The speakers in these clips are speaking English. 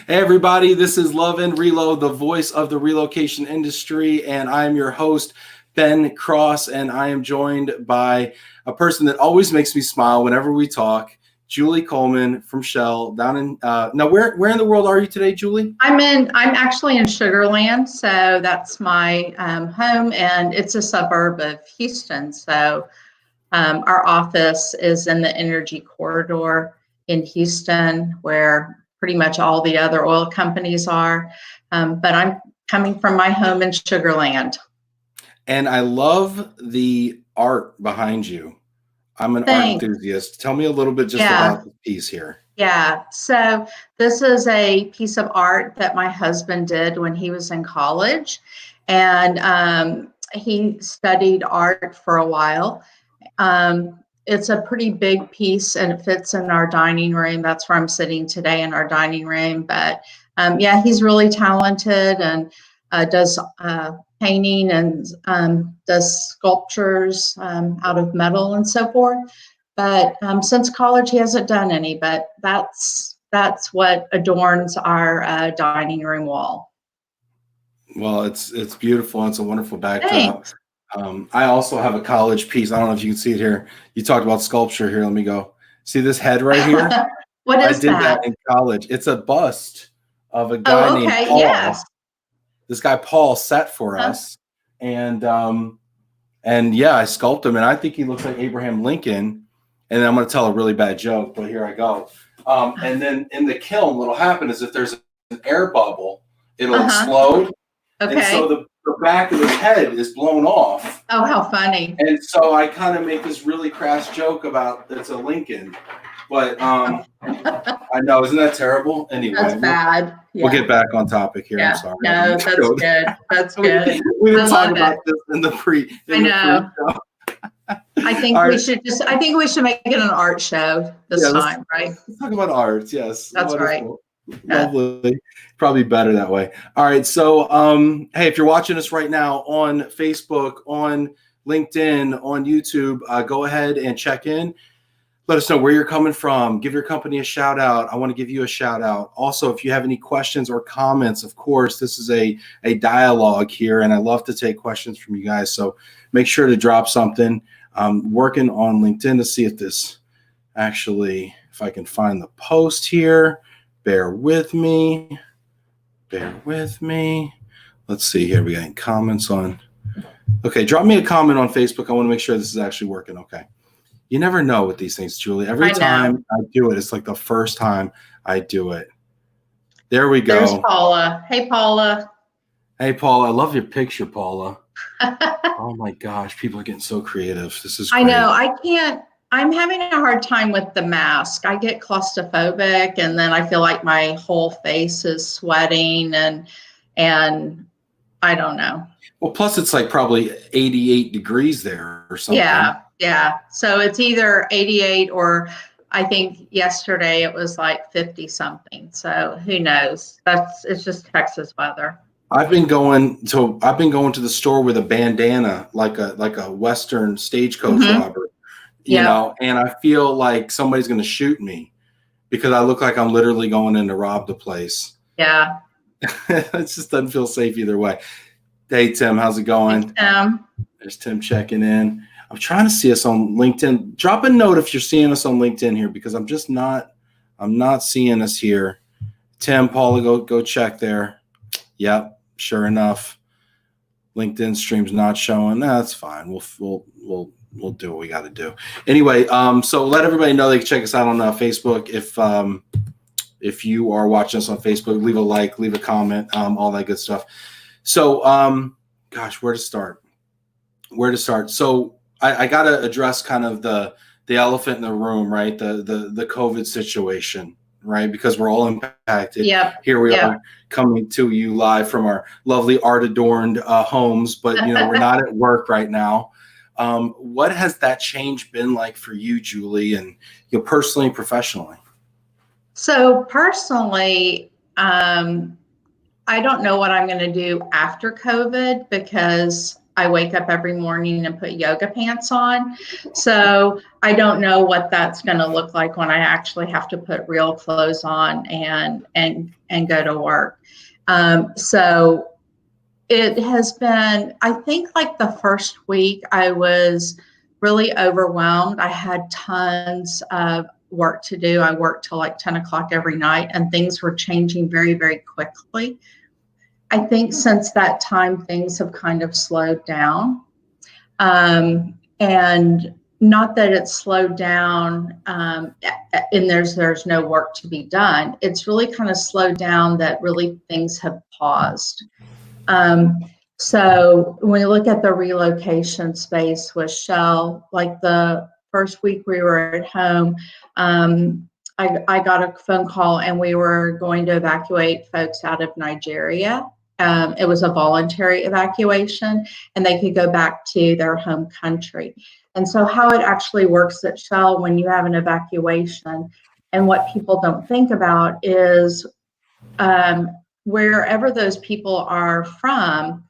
Hey everybody, this is Love and Relo, the voice of the relocation industry, and I am your host, Ben Cross, and I am joined by a person that always makes me smile whenever we talk, Julie Coleman from Shell down in now where in the world are you today, Julie? I'm actually in Sugar Land, so that's my home, and it's a suburb of Houston. So our office is in the energy corridor in Houston, where pretty much all the other oil companies are. But I'm coming from my home in Sugar Land. And I love the art behind you. I'm an art enthusiast. Tell me a little bit just about the piece here. Yeah, so this is a piece of art that my husband did when he was in college, and he studied art for a while. It's a pretty big piece, and it fits in our dining room. That's where I'm sitting today, in our dining room. But yeah, he's really talented and does painting and does sculptures out of metal and so forth. But since college, he hasn't done any. But that's what adorns our dining room wall. Well, it's beautiful. It's a wonderful backdrop. Thanks. I also have a college piece. I don't know if you can see it here. You talked about sculpture here. Let me go. See this head right here? What is that? I did that in college. It's a bust of a guy named Paul. Yes. This guy Paul set for us, and yeah, I sculpted him, and I think he looks like Abraham Lincoln. And then I'm going to tell a really bad joke, but here I go. And then in the kiln, what'll happen is if there's an air bubble, it'll explode. Okay. And so the back of his head is blown off. Oh, how funny. And so I kind of make this really crass joke about it's a Lincoln. But I know, isn't that terrible? Anyway. That's bad. We'll get back on topic here. I'm sorry. No, that's good. That's good. We didn't talk about this in the pre. I know. I think we should make it an art show this time, right? Let's talk about art. Yes. That's wonderful. Right. Lovely. Probably better that way. All right. So, hey, if you're watching us right now on Facebook, on LinkedIn, on YouTube, go ahead and check in. Let us know where you're coming from. Give your company a shout out. I want to give you a shout out. Also, if you have any questions or comments, of course, this is a dialogue here, and I love to take questions from you guys. So make sure to drop something. I'm working on LinkedIn to see if this actually, if I can find the post here. Bear with me. Bear with me. Let's see here. We got any comments on. Okay, drop me a comment on Facebook. I want to make sure this is actually working. Okay. You never know with these things, Julie. Every time I do it, it's like the first time I do it. There we go. There's Paula. Hey, Paula. Hey, Paula. I love your picture, Paula. Oh, my gosh. People are getting so creative. This is great. I know. I can't. I'm having a hard time with the mask. I get claustrophobic, and then I feel like my whole face is sweating, and I don't know. Well, plus it's like probably 88 degrees there or something. Yeah. So it's either 88 or I think yesterday it was like 50 something. So who knows? It's just Texas weather. I've been going to the store with a bandana, like a Western stagecoach robber, you know, and I feel like somebody's going to shoot me because I look like I'm literally going in to rob the place. Yeah. It just doesn't feel safe either way. Hey, Tim, how's it going? Hey, Tim. There's Tim checking in. I'm trying to see us on LinkedIn. Drop a note if you're seeing us on LinkedIn here, because I'm not seeing us here. Tim, Paula, go check there. Yep, sure enough. LinkedIn stream's not showing. That's fine. We'll do what we got to do. Anyway, so let everybody know they can check us out on Facebook. If you are watching us on Facebook, leave a like, leave a comment, all that good stuff. So, gosh, where to start? So I got to address kind of the elephant in the room, right? The COVID situation, right? Because we're all impacted. Yep. Here we are coming to you live from our lovely art adorned homes, but we're not at work right now. What has that change been like for you, Julie, and personally and professionally? So personally, I don't know what I'm going to do after COVID, because I wake up every morning and put yoga pants on. So I don't know what that's going to look like when I actually have to put real clothes on and go to work. So it has been, I think like the first week I was really overwhelmed. I had tons of work to do. I worked till like 10 o'clock every night, and things were changing very, very quickly. I think since that time, things have kind of slowed down. And not that it's slowed down and there's no work to be done. It's really kind of slowed down that really things have paused. So when we look at the relocation space with Shell, like the first week we were at home, I got a phone call and we were going to evacuate folks out of Nigeria. It was a voluntary evacuation and they could go back to their home country. And so how it actually works at Shell when you have an evacuation, and what people don't think about is wherever those people are from,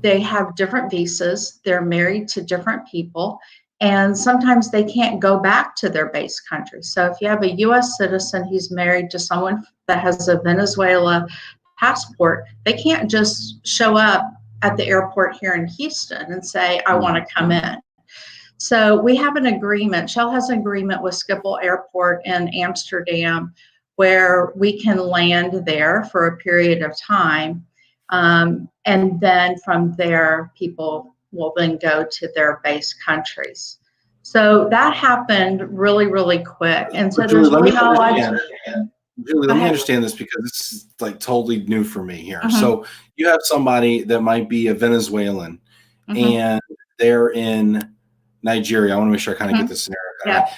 they have different visas, they're married to different people, and sometimes they can't go back to their base country. So if you have a US citizen who's married to someone that has a Venezuela passport, they can't just show up at the airport here in Houston and say, I want to come in. So we have an agreement, Shell has an agreement with Schiphol Airport in Amsterdam where we can land there for a period of time. And then from there, people will then go to their base countries. So that happened really, really quick. And so there's really not a lot. Julie, let me understand this because this is like totally new for me here. So you have somebody that might be a Venezuelan and they're in Nigeria. I want to make sure I kind of get this scenario. Yeah.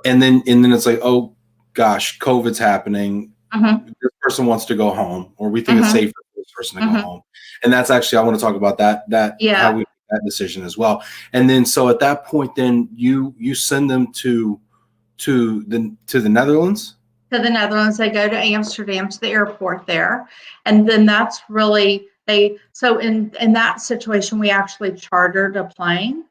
And then it's like, oh gosh, COVID's happening. This person wants to go home, or we think it's safe for this person to go home. And that's actually, I want to talk about that how we make that decision as well. And then so at that point, then you send them to the Netherlands. To the Netherlands, they go to Amsterdam, to the airport there, and then that's really so in that situation we actually chartered a plane,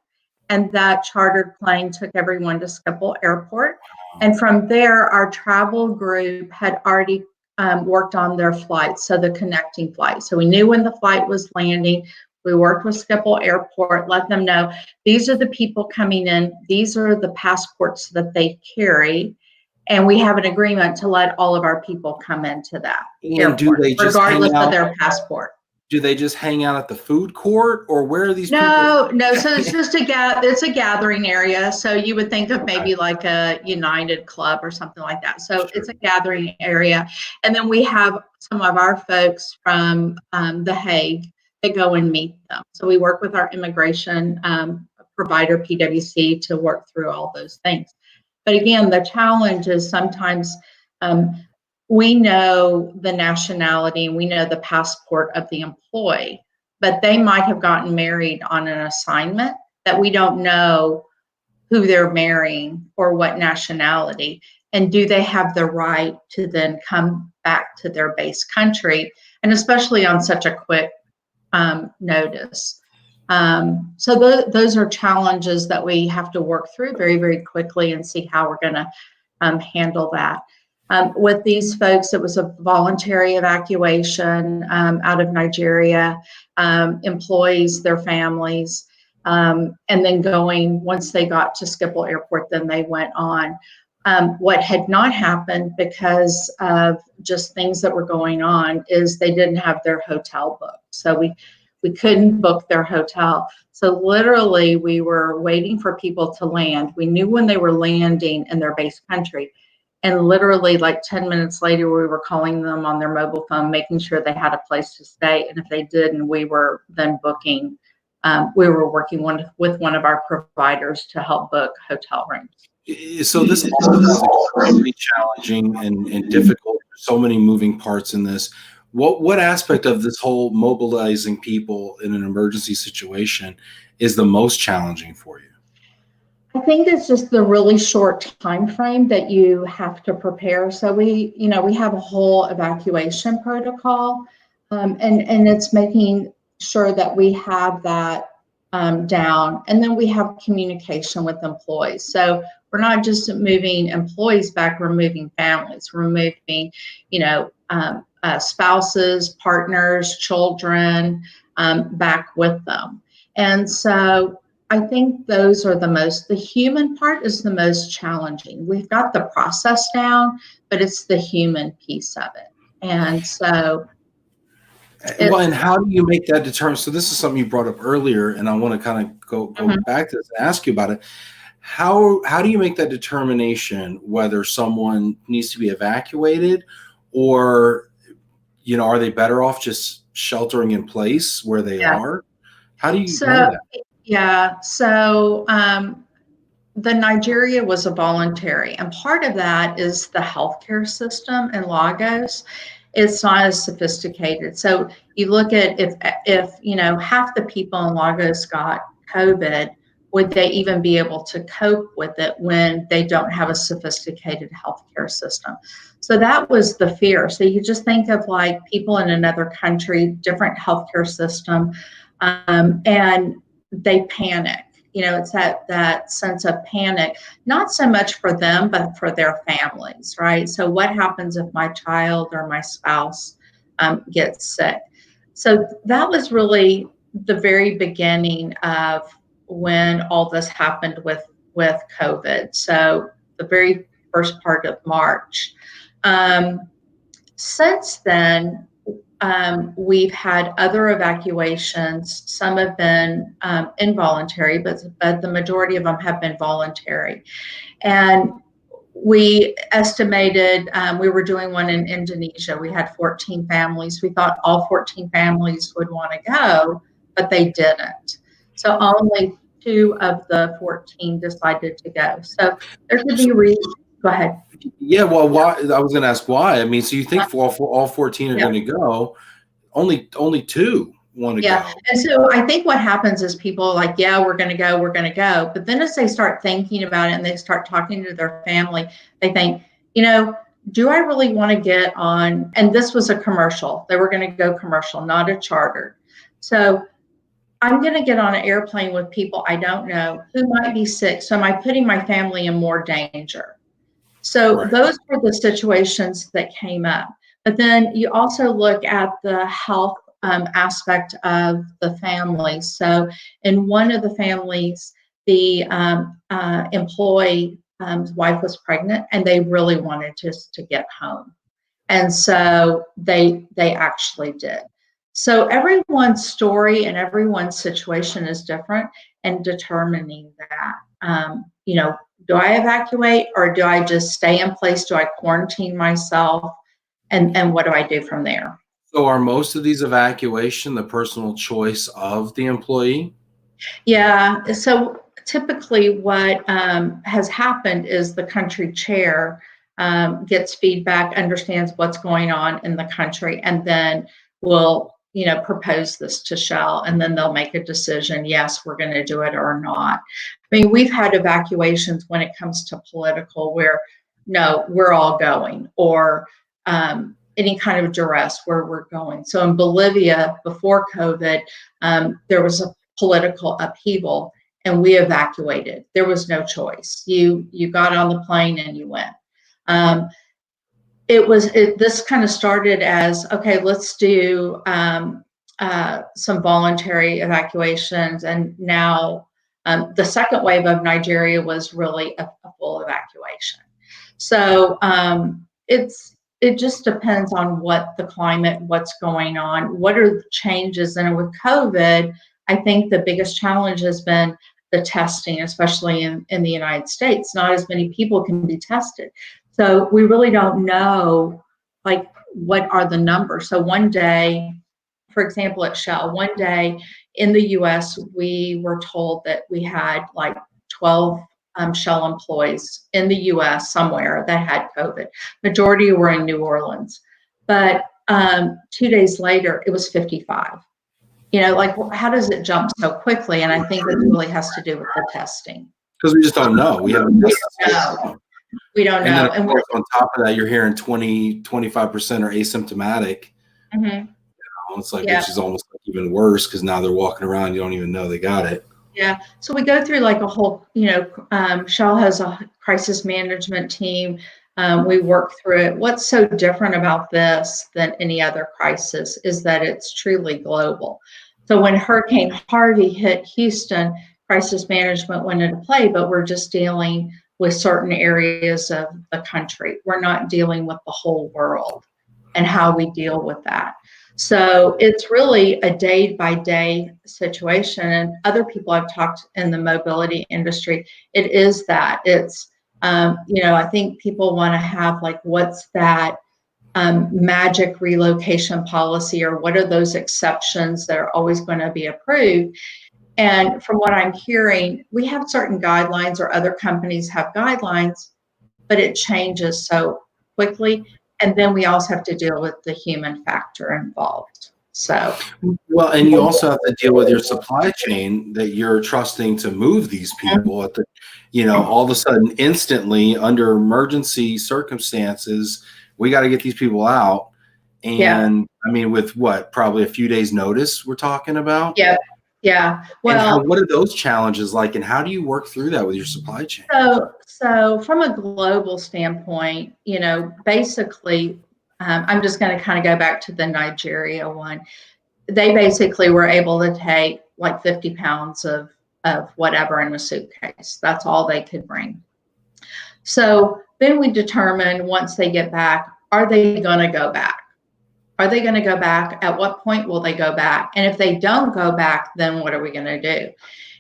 and that chartered plane took everyone to Schiphol Airport, and from there our travel group had already worked on their flights, so the connecting flight. So we knew when the flight was landing. We worked with Schiphol Airport, let them know these are the people coming in, these are the passports that they carry. And we have an agreement to let all of our people come into that airport, do they just regardless of their passport. Do they just hang out at the food court, or where are these people? No. So it's just it's a gathering area. So you would think of maybe like a United Club or something like that. So it's a gathering area. And then we have some of our folks from The Hague that go and meet them. So we work with our immigration provider, PwC, to work through all those things. But again, the challenge is sometimes we know the nationality and we know the passport of the employee, but they might have gotten married on an assignment that we don't know who they're marrying or what nationality. And do they have the right to then come back to their base country? And especially on such a quick notice. So those are challenges that we have to work through very, very quickly and see how we're going to handle that. With these folks, it was a voluntary evacuation out of Nigeria, employees, their families, and then once they got to Schiphol Airport, then they went on. What had not happened because of just things that were going on is they didn't have their hotel booked. So we couldn't book their hotel. So literally we were waiting for people to land. We knew when they were landing in their base country. And literally like 10 minutes later, we were calling them on their mobile phone, making sure they had a place to stay. And if they didn't, we were then booking. We were working with one of our providers to help book hotel rooms. So this is extremely challenging and difficult. There's so many moving parts in this. What aspect of this whole mobilizing people in an emergency situation is the most challenging for you? I think it's just the really short time frame that you have to prepare. So we have a whole evacuation protocol, and it's making sure that we have that down. And then we have communication with employees. So we're not just moving employees back, we're moving families. We're moving, spouses, partners, children back with them. And so I think those are the human part is the most challenging. We've got the process down, but it's the human piece of it. And so well, and how do you make that determination? So this is something you brought up earlier, and I want to kind of go back to this and ask you about it. How do you make that determination whether someone needs to be evacuated, or are they better off just sheltering in place where they are? How do you know that? Yeah, so the Nigeria was a voluntary, and part of that is the healthcare system in Lagos. It's not as sophisticated. So you look at if half the people in Lagos got COVID, would they even be able to cope with it when they don't have a sophisticated healthcare system? So that was the fear. So you just think of like people in another country, different healthcare system, and they panic. It's that sense of panic, not so much for them, but for their families, right? So what happens if my child or my spouse gets sick? So that was really the very beginning of when all this happened with COVID. So the very first part of March. Since then, we've had other evacuations. Some have been involuntary, but the majority of them have been voluntary. And we estimated, we were doing one in Indonesia. We had 14 families. We thought all 14 families would want to go, but they didn't. So only 2 of the 14 decided to go. So there could be reasons. Go ahead. Yeah, well, why? I was going to ask why. I mean, so you think for all 14 are going to go, only 2 want to go. And so I think what happens is people are like, yeah, we're going to go. But then as they start thinking about it and they start talking to their family, they think, do I really want to get on? And this was a commercial. They were going to go commercial, not a charter. So I'm going to get on an airplane with people I don't know who might be sick. So am I putting my family in more danger? So those were the situations that came up. But then you also look at the health aspect of the family. So in one of the families, the employee's wife was pregnant, and they really wanted just to get home. And so they actually did. So everyone's story and everyone's situation is different, and determining that, do I evacuate or do I just stay in place? Do I quarantine myself? And what do I do from there? So are most of these evacuation the personal choice of the employee? Yeah. So typically what has happened is the country chair gets feedback, understands what's going on in the country, and then will propose this to Shell, and then they'll make a decision. Yes, we're going to do it or not. I mean, we've had evacuations when it comes to political where, no, we're all going, or any kind of duress where we're going. So in Bolivia, before COVID, there was a political upheaval and we evacuated. There was no choice. You got on the plane and you went. This kind of started as, okay, let's do some voluntary evacuations. And now the second wave of Nigeria was really a full evacuation. So it just depends on what the climate, what's going on, what are the changes. And with COVID, I think the biggest challenge has been the testing, especially in the United States. Not as many people can be tested. So we really don't know, like, what are the numbers. So one day, for example, at Shell, one day in the US, we were told that we had like 12 Shell employees in the US somewhere that had COVID. Majority were in New Orleans. But 2 days later, it was 55. How does it jump so quickly? And I think it really has to do with the testing. Because we just don't know. We don't know. We don't know. And on top of that, you're hearing 25% are asymptomatic. Mm-hmm. It's like, Yeah. which is almost like even worse because now they're walking around, you don't even know they got it. Yeah. So we go through like a whole, Shell has a crisis management team. We work through it. What's so different about this than any other crisis is that it's truly global. So when Hurricane Harvey hit Houston, crisis management went into play, but we're just dealing with certain areas of the country. We're not dealing with the whole world and how we deal with that. So it's really a day-by-day situation. And other people I've talked in the mobility industry, it is that. It's, I think people want to have like, what's that magic relocation policy, or what are those exceptions that are always going to be approved? And from what I'm hearing, we have certain guidelines, or other companies have guidelines, but it changes so quickly. And then we also have to deal with the human factor involved. So, well, and you also have to deal with your supply chain that you're trusting to move these people at the, all of a sudden, instantly, under emergency circumstances, we got to get these people out. And I mean, with what, probably a few days notice we're talking about? Yeah. Yeah. Well, and what are those challenges like, and how do you work through that with your supply chain? So from a global standpoint, basically, I'm just going to kind of go back to the Nigeria one. They basically were able to take like 50 pounds of whatever in a suitcase. That's all they could bring. So then we determine, once they get back, are they going to go back? Are they going to go back? At what point will they go back? And if they don't go back, then what are we going to do?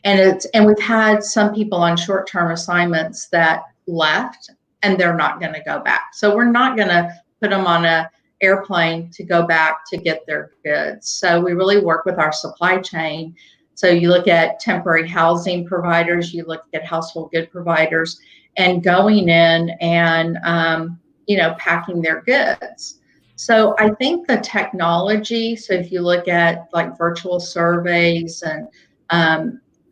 And we've had some people on short-term assignments that left and they're not going to go back. So we're not going to put them on an airplane to go back to get their goods. So we really work with our supply chain. So you look at temporary housing providers, you look at household good providers, and going in and, packing their goods. So I think the technology, so if you look at like virtual surveys and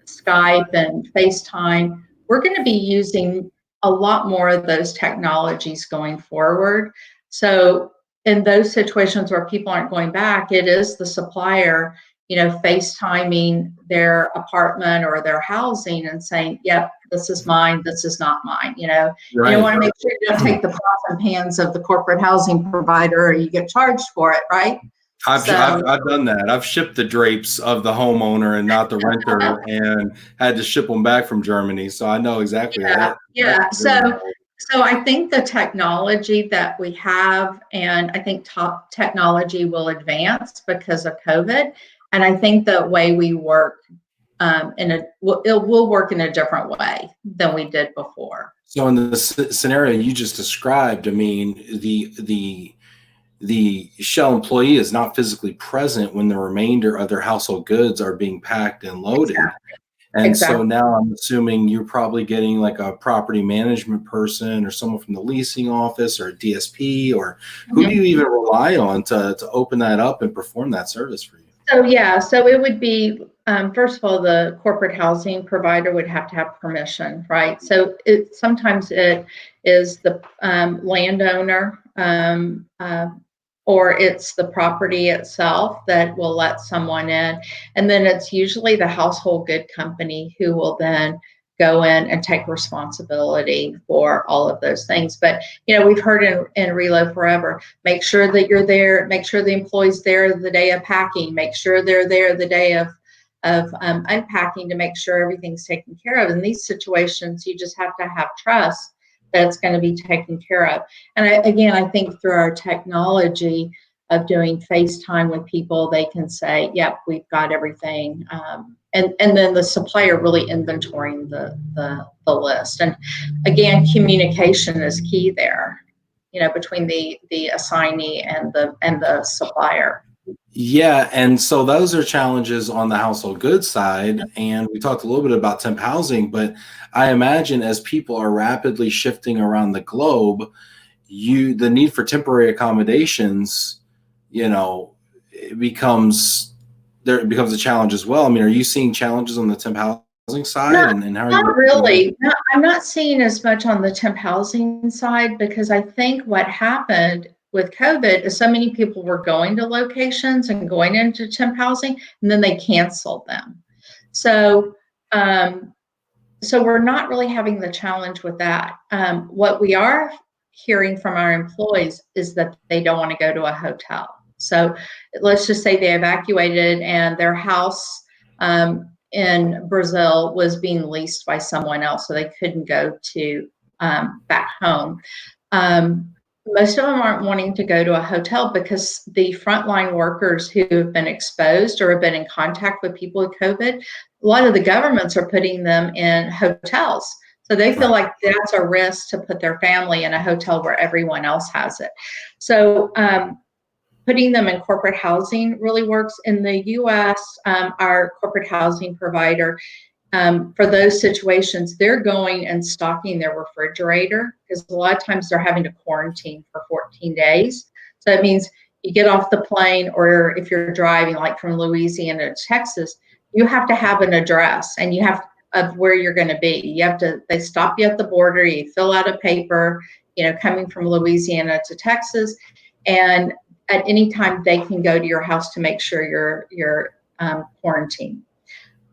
Skype and FaceTime, we're going to be using a lot more of those technologies going forward. So in those situations where people aren't going back, it is the supplier, FaceTiming their apartment or their housing and saying, yep, this is mine, this is not mine. Right. You want to make sure you don't take the pots and pans of the corporate housing provider, or you get charged for it, right? I've done that. I've shipped the drapes of the homeowner and not the renter, and had to ship them back from Germany. So I know exactly that. Yeah. So I think the technology that we have, and I think top technology will advance because of COVID. And I think the way we work it will work in a different way than we did before. So in the scenario you just described, I mean, the Shell employee is not physically present when the remainder of their household goods are being packed and loaded. Exactly. And so now I'm assuming you're probably getting like a property management person or someone from the leasing office or a DSP, or who do you even rely on to open that up and perform that service for you? So it would be, first of all, the corporate housing provider would have to have permission, right? So sometimes it is the landowner, or it's the property itself that will let someone in. And then it's usually the household good company who will then go in and take responsibility for all of those things. But, we've heard in Relo forever, make sure that you're there, make sure the employee's there the day of packing, make sure they're there the day of unpacking, to make sure everything's taken care of. In these situations, you just have to have trust that it's going to be taken care of. And I think through our technology of doing FaceTime with people, they can say, yep, we've got everything. And then the supplier really inventorying the list. And again, communication is key there, between the assignee and the supplier. Yeah, and so those are challenges on the household goods side, and we talked a little bit about temp housing, but I imagine as people are rapidly shifting around the globe, the need for temporary accommodations, it becomes a challenge as well. I mean, are you seeing challenges on the temp housing side? And how are not really. I'm not seeing as much on the temp housing side, because I think what happened with COVID is so many people were going to locations and going into temp housing, and then they canceled them. So, so we're not really having the challenge with that. What we are hearing from our employees is that they don't want to go to a hotel. So let's just say they evacuated and their house in Brazil was being leased by someone else, so they couldn't go to back home. Most of them aren't wanting to go to a hotel because the frontline workers who have been exposed or have been in contact with people with COVID, a lot of the governments are putting them in hotels. So they feel like that's a risk to put their family in a hotel where everyone else has it. So putting them in corporate housing really works. In the US, our corporate housing provider, for those situations, they're going and stocking their refrigerator because a lot of times they're having to quarantine for 14 days. So it means you get off the plane, or if you're driving like from Louisiana to Texas, you have to have an address and you have of where you're going to be. You have to, they stop you at the border, you fill out a paper, coming from Louisiana to Texas, and at any time they can go to your house to make sure you're quarantined.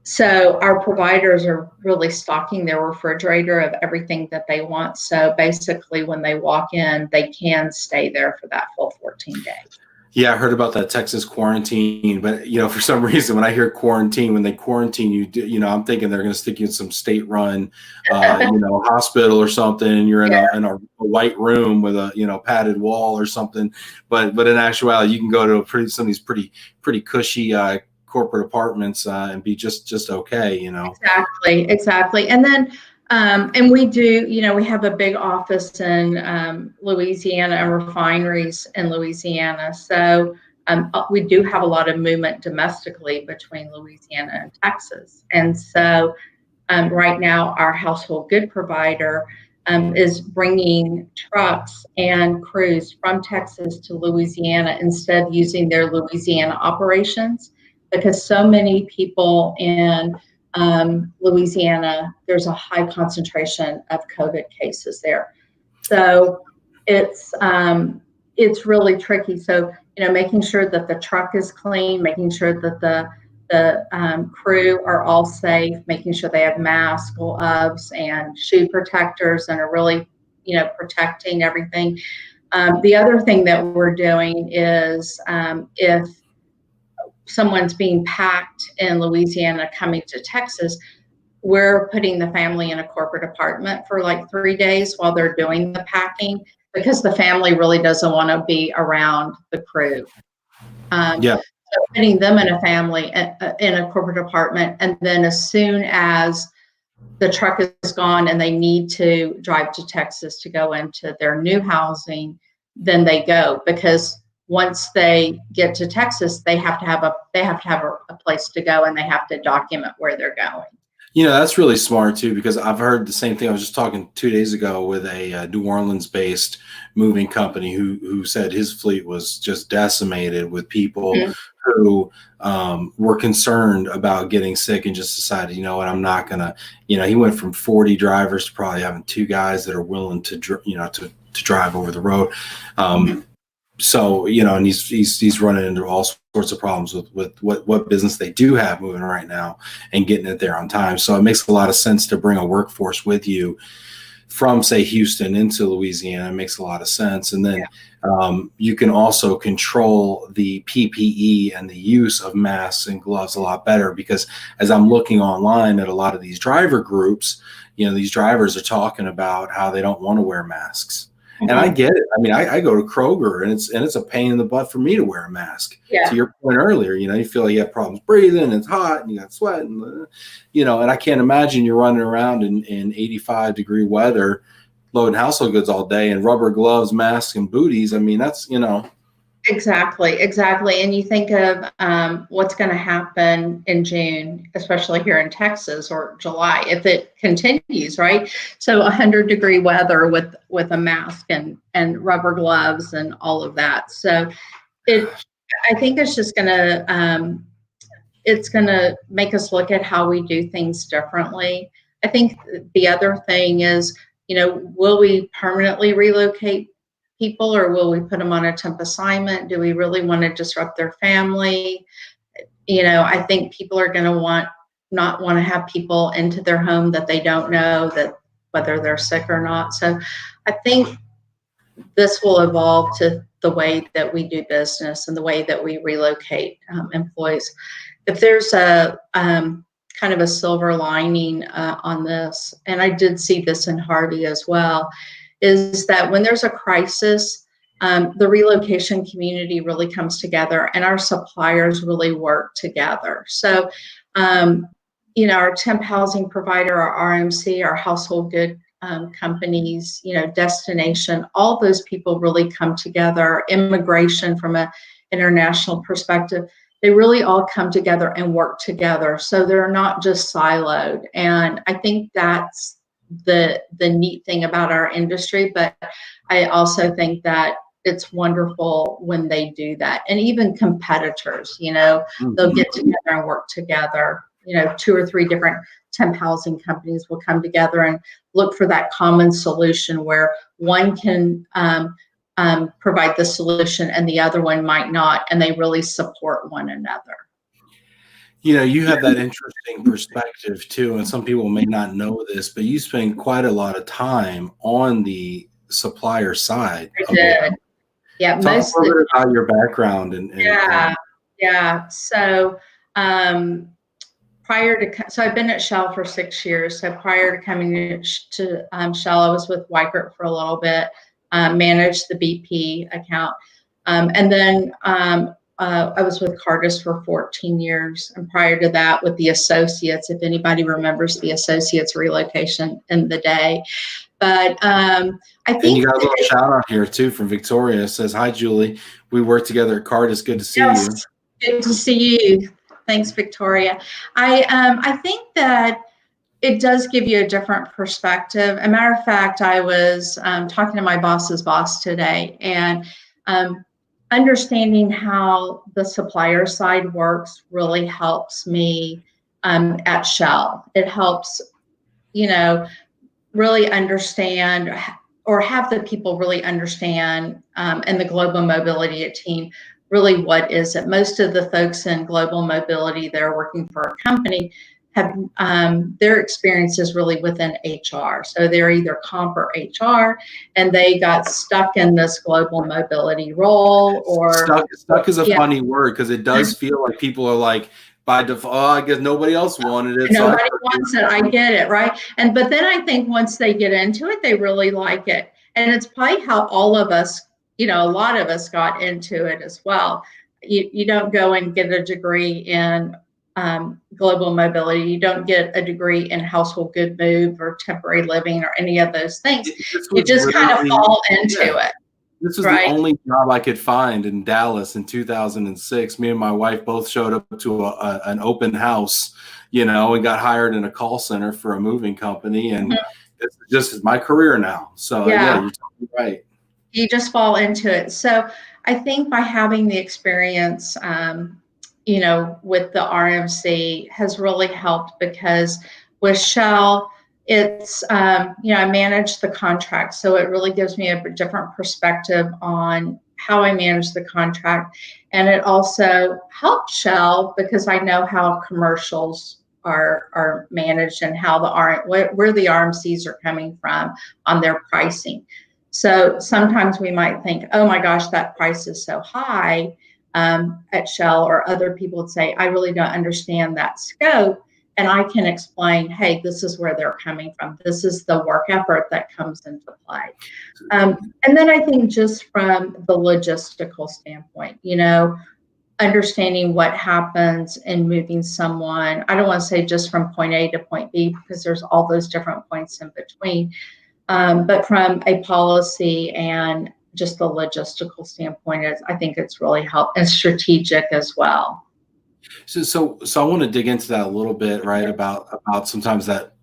So our providers are really stocking their refrigerator of everything that they want. So basically when they walk in, they can stay there for that full 14 days. Yeah, I heard about that Texas quarantine, but for some reason, when I hear quarantine, when they quarantine you, I'm thinking they're going to stick you in some state-run, hospital or something, and you're in a white room with a padded wall or something. But in actuality, you can go to some of these pretty cushy corporate apartments and be just okay. Exactly. And then and we do, we have a big office in Louisiana and refineries in Louisiana. So we do have a lot of movement domestically between Louisiana and Texas. And so right now our household good provider is bringing trucks and crews from Texas to Louisiana instead of using their Louisiana operations, because so many people in Louisiana, there's a high concentration of COVID cases there. So it's really tricky. So, making sure that the truck is clean, making sure that the crew are all safe, making sure they have masks, gloves, and shoe protectors, and are really, protecting everything. The other thing that we're doing is if someone's being packed in Louisiana coming to Texas, we're putting the family in a corporate apartment for like 3 days while they're doing the packing, because the family really doesn't want to be around the crew. So putting them in a family in a corporate apartment, and then as soon as the truck is gone and they need to drive to Texas to go into their new housing, then they go, because once they get to Texas, they have to have a place to go, and they have to document where they're going. That's really smart too, because I've heard the same thing. I was just talking 2 days ago with a New Orleans-based moving company who said his fleet was just decimated with people who were concerned about getting sick and just decided, I'm not gonna. He went from 40 drivers to probably having 2 guys that are willing to drive over the road. So, and he's running into all sorts of problems with what business they do have moving right now and getting it there on time. So it makes a lot of sense to bring a workforce with you from, say, Houston into Louisiana. It makes a lot of sense. And then you can also control the PPE and the use of masks and gloves a lot better, because as I'm looking online at a lot of these driver groups, these drivers are talking about how they don't want to wear masks. And I get it. I mean, I go to Kroger and it's a pain in the butt for me to wear a mask. To your point earlier, you feel like you have problems breathing, it's hot, and you got sweat, and and I can't imagine you're running around in 85-degree weather, loading household goods all day, and rubber gloves, masks, and booties. I mean, that's Exactly. And you think of what's going to happen in June, especially here in Texas, or July, if it continues, right? So 100-degree weather with a mask and rubber gloves and all of that. So I think it's just going to make us look at how we do things differently. I think the other thing is, will we permanently relocate people, or will we put them on a temp assignment? Do we really want to disrupt their family? You know, I think people are going to not want to have people into their home that they don't know that whether they're sick or not. So I think this will evolve to the way that we do business and the way that we relocate employees. If there's a kind of a silver lining on this, and I did see this in Harvey as well, is that when there's a crisis, the relocation community really comes together and our suppliers really work together. So, you know, our temp housing provider, our RMC, our household good companies, you know, destination, all those people really come together. Immigration from an international perspective, they really all come together and work together. So they're not just siloed. And I think that's the neat thing about our industry. But I also think that it's wonderful when they do that. And even competitors, you know, they'll get together and work together. You know, 2 or 3 different temp housing companies will come together and look for that common solution where one can provide the solution and the other one might not, and they really support one another. You know, you have that interesting perspective too, and some people may not know this, but you spend quite a lot of time on the supplier side. I did. Yeah, Talk a little bit about your background and yeah. So so I've been at Shell for 6 years. So prior to coming to Shell, I was with Weikert for a little bit, managed the BP account. And then I was with Cardis for 14 years. And prior to that with the Associates, if anybody remembers the Associates relocation in the day. But I think— And you got a little shout out here too from Victoria. It says, "Hi, Julie. We work together at Cardis. Good to see you." Good to see you. Thanks, Victoria. I think that it does give you a different perspective. As a matter of fact, I was talking to my boss's boss today, and understanding how the supplier side works really helps me at Shell. It helps, you know, really understand, or have the people really understand, and the global mobility team, really what is it. Most of the folks in global mobility that are working for a company have their experiences really within HR. So they're either comp or HR, and they got stuck in this global mobility role. Or stuck is a funny word, because it does feel like people are like, by default, I guess nobody else wanted it. Nobody wants it. I get it, right? But then I think once they get into it, they really like it. And it's probably how all of us, you know, a lot of us got into it as well. You don't go and get a degree in global mobility. You don't get a degree in household good move or temporary living or any of those things. You just kind of fall into it. This was the only job I could find in Dallas in 2006. Me and my wife both showed up to an open house, you know, and got hired in a call center for a moving company. And it's just my career now. So yeah, you're totally right. You just fall into it. So I think by having the experience, you know, with the RMC has really helped, because with Shell, it's, you know, I manage the contract. So it really gives me a different perspective on how I manage the contract. And it also helps Shell because I know how commercials are managed and how where the RMCs are coming from on their pricing. So sometimes we might think, oh my gosh, that price is so high at Shell, or other people would say, I really don't understand that scope. And I can explain, hey, this is where they're coming from. This is the work effort that comes into play. And then I think just from the logistical standpoint, you know, understanding what happens in moving someone, I don't want to say just from point A to point B, because there's all those different points in between. But from a policy and just the logistical standpoint, I think it's really helped, and strategic as well. So I want to dig into that a little bit, right? About sometimes that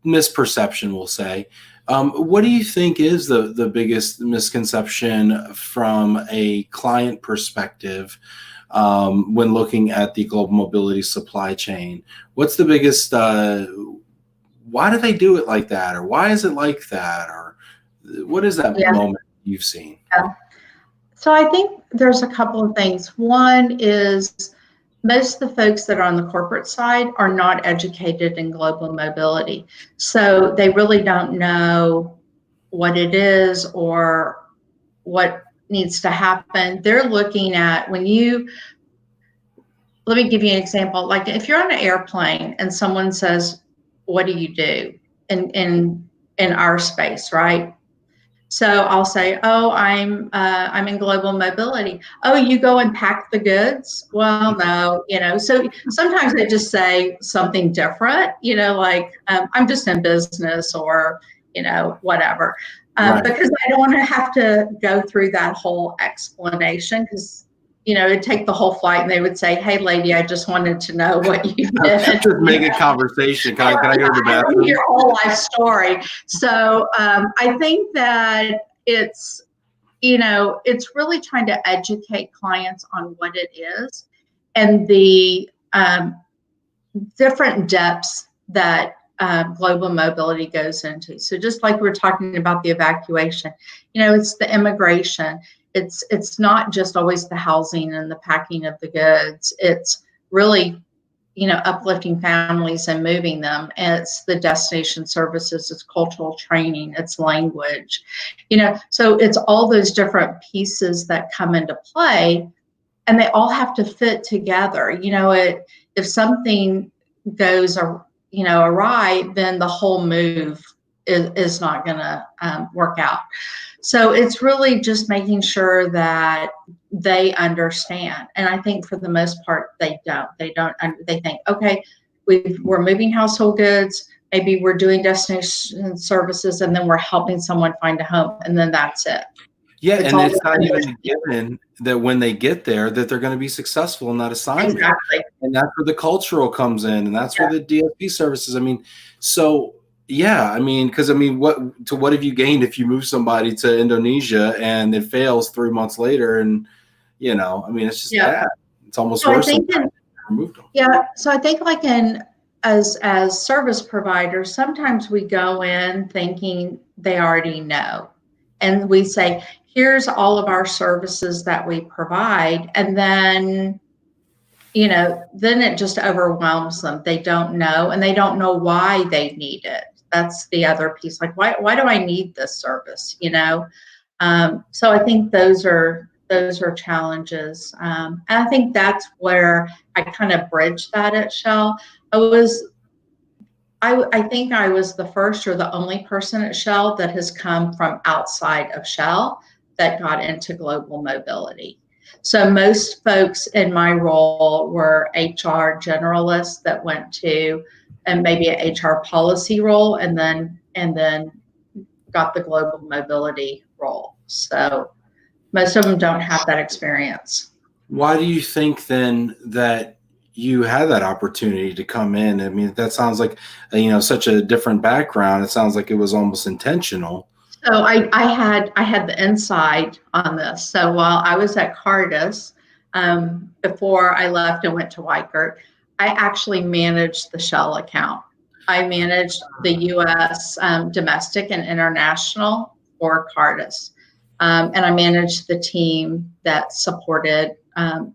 misperception, we'll say. What do you think is the biggest misconception from a client perspective when looking at the global mobility supply chain? What's the biggest? Why do they do it like that, or why is it like that, or what is that moment you've seen? Yeah. So I think there's a couple of things. One is most of the folks that are on the corporate side are not educated in global mobility. So they really don't know what it is or what needs to happen. They're looking at let me give you an example. Like if you're on an airplane and someone says, what do you do in our space, right? So I'll say, oh, I'm in global mobility. Oh, you go and pack the goods? Well, no, so sometimes they just say something different, like I'm just in business or, whatever. Right. Because I don't want to have to go through that whole explanation because, it'd take the whole flight and they would say, hey, lady, I just wanted to know what you did. Just make a conversation. Can I go to the bathroom? Your whole life story. So I think that it's really trying to educate clients on what it is and the different depths that global mobility goes into. So just like we're talking about the evacuation, it's the immigration. It's not just always the housing and the packing of the goods. It's really, uplifting families and moving them. And it's the destination services, it's cultural training, it's language, so it's all those different pieces that come into play and they all have to fit together. If something goes, awry, then the whole move is not going to work out. So it's really just making sure that they understand. And I think for the most part, they don't. They think, okay, we're moving household goods. Maybe we're doing destination services and then we're helping someone find a home. And then that's it. Yeah. And it's not even a given that when they get there, that they're going to be successful in that assignment. Exactly. And that's where the cultural comes in. And that's where the DSP services, what have you gained if you move somebody to Indonesia and it fails 3 months later? And, it's just bad. It's almost worse than removed them. Yeah. So I think like as service providers, sometimes we go in thinking they already know. And we say, here's all of our services that we provide. And then, then it just overwhelms them. They don't know, and they don't know why they need it. That's the other piece. Like, why do I need this service? So I think those are challenges. And I think that's where I kind of bridged that at Shell. I think I was the first or the only person at Shell that has come from outside of Shell that got into global mobility. So most folks in my role were HR generalists that went to and maybe an HR policy role and then got the global mobility role. So most of them don't have that experience. Why do you think then that you had that opportunity to come in? I mean, that sounds like, such a different background. It sounds like it was almost intentional. So I had the inside on this. So while I was at Cardis, before I left and went to Weikert, I actually managed the Shell account. I managed the U.S. Domestic and international for Cardis. And I managed the team that supported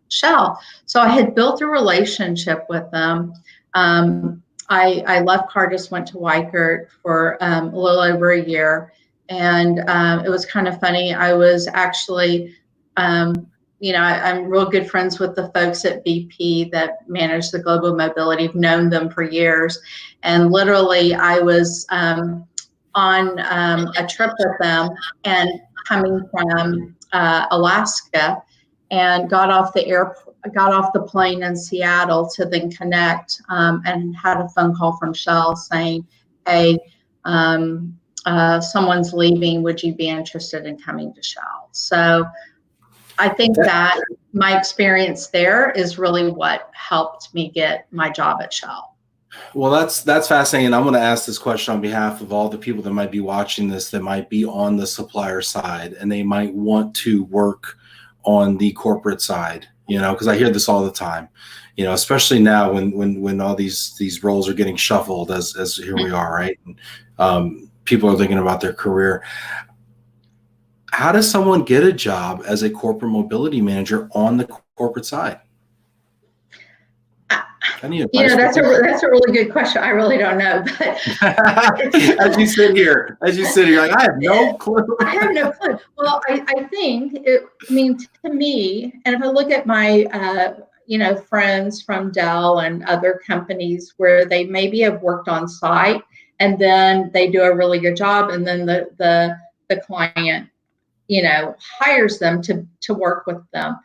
Shell. So I had built a relationship with them. I left Cardis, went to Weikert for a little over a year. And it was kind of funny. I was actually, I'm real good friends with the folks at BP that manage the global mobility. I've known them for years. And literally, I was on a trip with them and coming from Alaska, and got off the plane in Seattle to then connect, and had a phone call from Shell saying, hey, someone's leaving, would you be interested in coming to Shell? So I think that my experience there is really what helped me get my job at Shell. Well, that's fascinating. I'm going to ask this question on behalf of all the people that might be watching this, that might be on the supplier side, and they might want to work on the corporate side, because I hear this all the time, especially now when all these roles are getting shuffled as here we are, right? And, people are thinking about their career. How does someone get a job as a corporate mobility manager on the corporate side? Any advice? That's a really good question. I really don't know, but as you sit here, like, I have no clue. I have no clue. Well, I think to me, and if I look at my friends from Dell and other companies where they maybe have worked on site and then they do a really good job, and then the client hires them to work with them.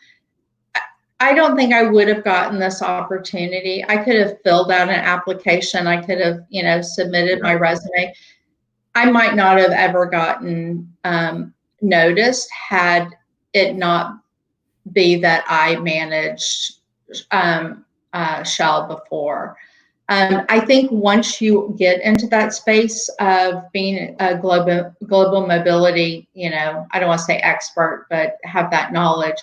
I don't think I would have gotten this opportunity. I could have filled out an application. I could have, submitted my resume. I might not have ever gotten noticed had it not be that I managed Shell before. I think once you get into that space of being a global mobility, I don't want to say expert, but have that knowledge,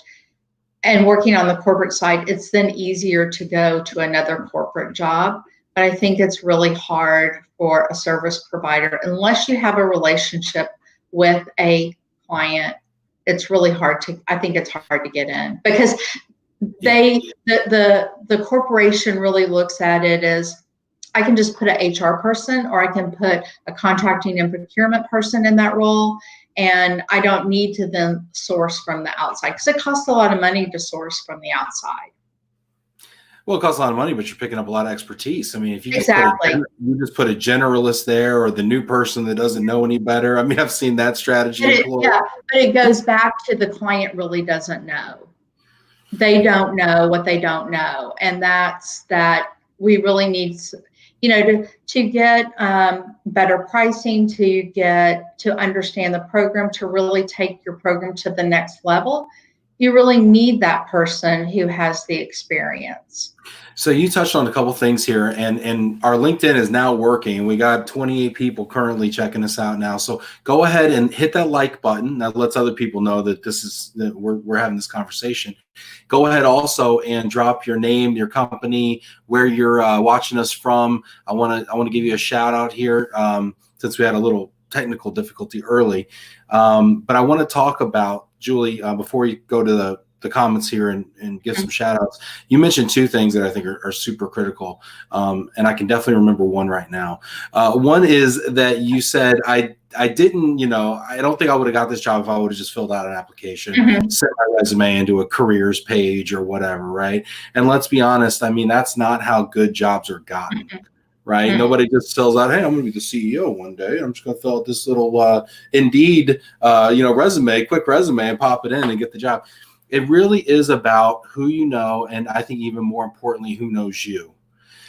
and working on the corporate side, it's then easier to go to another corporate job. But I think it's really hard for a service provider, unless you have a relationship with a client. It's really hard I think it's hard to get in, because the corporation really looks at it as, I can just put an HR person, or I can put a contracting and procurement person in that role. And I don't need to then source from the outside, because it costs a lot of money to source from the outside. Well, it costs a lot of money, but you're picking up a lot of expertise. I mean, if you just put a generalist there, or the new person that doesn't know any better. I mean, I've seen that strategy. But it goes back to the client really doesn't know. They don't know what they don't know. And that's that we really need, to get better pricing, to understand the program, to really take your program to the next level. You really need that person who has the experience. So you touched on a couple things here, and our LinkedIn is now working. We got 28 people currently checking us out now. So go ahead and hit that like button. That lets other people know that we're having this conversation. Go ahead also and drop your name, your company, where you're watching us from. I want to give you a shout out here, since we had a little technical difficulty early. But I want to talk about, Julie, before you go to the comments here and give some shout outs. You mentioned two things that I think are super critical. And I can definitely remember one right now. One is that you said, I didn't, I don't think I would have got this job if I would have just filled out an application, sent my resume into a careers page or whatever, right? And let's be honest, I mean, that's not how good jobs are gotten. Right? Nobody just fills out, hey, I'm going to be the CEO one day. I'm just going to fill out this little Indeed, resume, quick resume, and pop it in and get the job. It really is about who you know, and I think even more importantly, who knows you.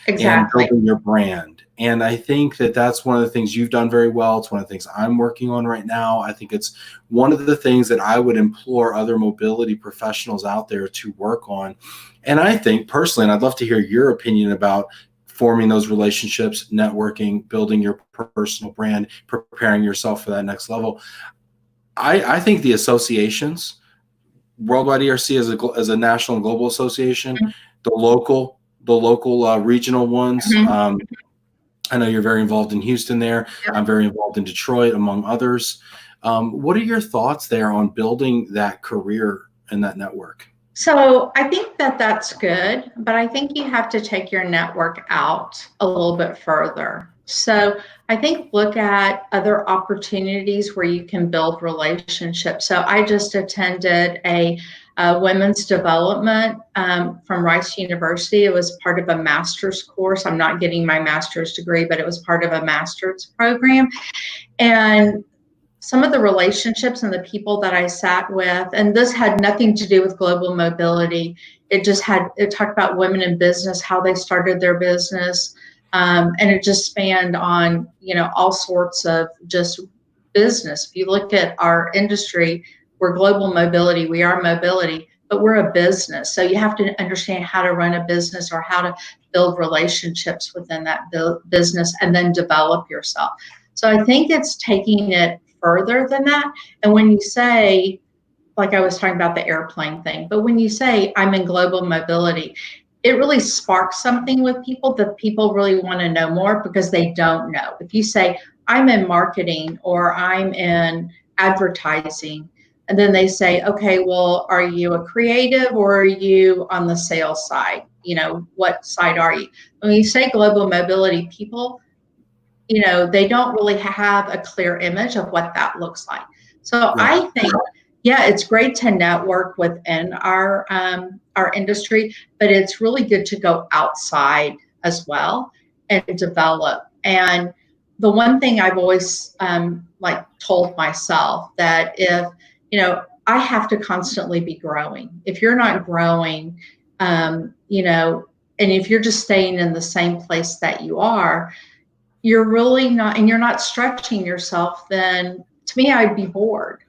Exactly. And building your brand. And I think that that's one of the things you've done very well. It's one of the things I'm working on right now. I think it's one of the things that I would implore other mobility professionals out there to work on. And I think personally, and I'd love to hear your opinion about forming those relationships, networking, building your personal brand, preparing yourself for that next level. I think the associations, Worldwide ERC as a national and global association, the local regional ones. I know you're very involved in Houston there. Yep. I'm very involved in Detroit, among others. What are your thoughts there on building that career and that network? So I think that that's good, but I think you have to take your network out a little bit further. So I think look at other opportunities where you can build relationships. So I just attended a women's development from Rice University. It was part of a master's course. I'm not getting my master's degree, but it was part of a master's program. And some of the relationships and the people that I sat with, and this had nothing to do with global mobility. It talked about women in business, how they started their business. And it just spanned on, all sorts of just business. If you look at our industry, we're global mobility, we are mobility, but we're a business. So you have to understand how to run a business or how to build relationships within that business and then develop yourself. So I think it's taking it further than that. And when you say, like I was talking about the airplane thing, but when you say I'm in global mobility, it really sparks something with people that people really want to know more because they don't know. If you say I'm in marketing or I'm in advertising, And then they say, okay, well, are you a creative or are you on the sales side? You know, what side are you? When you say global mobility, people, you know, they don't really have a clear image of what that looks like. So I think, yeah, it's great to network within our industry, but it's really good to go outside as well and develop. And the one thing I've always like told myself that if, you know, I have to constantly be growing. If you're not growing, you know, and if you're just staying in the same place that you are, you're really not, and you're not stretching yourself, then to me, I'd be bored.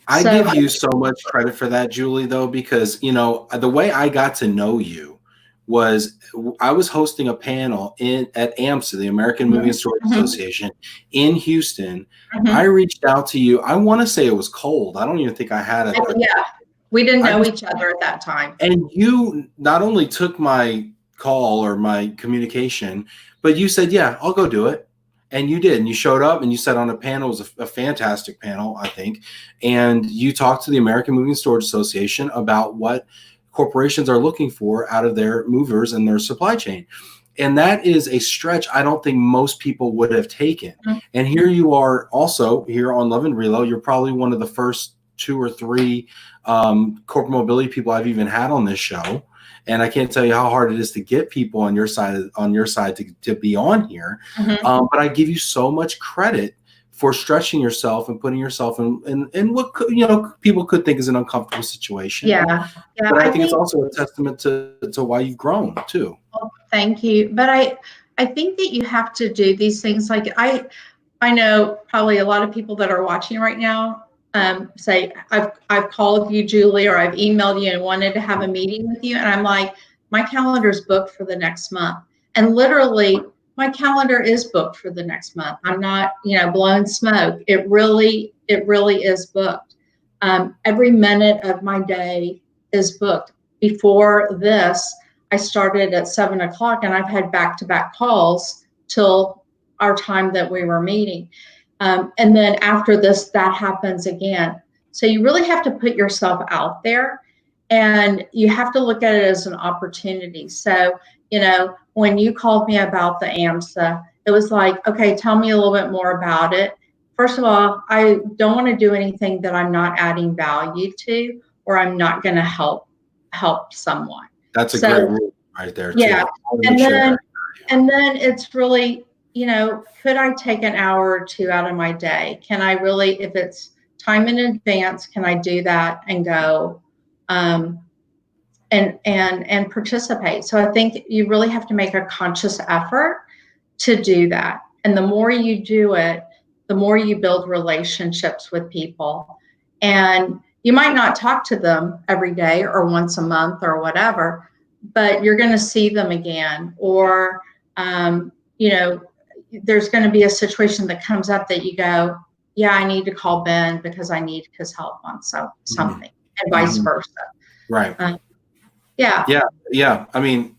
I give you so much credit for that, Julie, though, because, you know, the way I got to know you was I was hosting a panel at AMSA, the American Movie and Storage Association in Houston. I reached out to you. I want to say it was cold. I don't even think I had it. Yeah, we didn't know each other at that time. And you not only took my call or my communication, but you said, yeah, I'll go do it. And you did. And you showed up and you sat on a panel. It was a fantastic panel, I think. And you talked to the American Moving and Storage Association about what corporations are looking for out of their movers and their supply chain. And that is a stretch I don't think most people would have taken. And here you are also here on Love and Relo. You're probably one of the first 2 or 3 corporate mobility people I've even had on this show. And I can't tell you how hard it is to get people on your side to be on here. But I give you so much credit for stretching yourself and putting yourself in what could, you know, people could think is an uncomfortable situation. Yeah. But I think it's also a testament to why you've grown too. Well, thank you. But I think that you have to do these things. Like I know probably a lot of people that are watching right now say, I've called you, Julie, or I've emailed you and wanted to have a meeting with you. And I'm like, my calendar's booked for the next month. And literally my calendar is booked for the next month. I'm not, you know, blowing smoke. It really is booked. Every minute of my day is booked. Before this, I started at 7 o'clock and I've had back-to-back calls till our time that we were meeting. And then after this, that happens again. So you really have to put yourself out there and you have to look at it as an opportunity. So, you know, when you called me about the AMSA, it was like, okay, tell me a little bit more about it. First of all, I don't want to do anything that I'm not adding value to, or I'm not going to help someone. That's a great rule right there. Yeah. And then it's really, you know, could I take an hour or 2 out of my day? Can I really, if it's time in advance, can I do that and go and participate? So I think you really have to make a conscious effort to do that. And the more you do it, the more you build relationships with people. And you might not talk to them every day or once a month or whatever, but you're going to see them again. Or, you know, there's going to be a situation that comes up that you go, yeah, I need to call Ben because I need his help on something, and vice versa. Right. Yeah. I mean,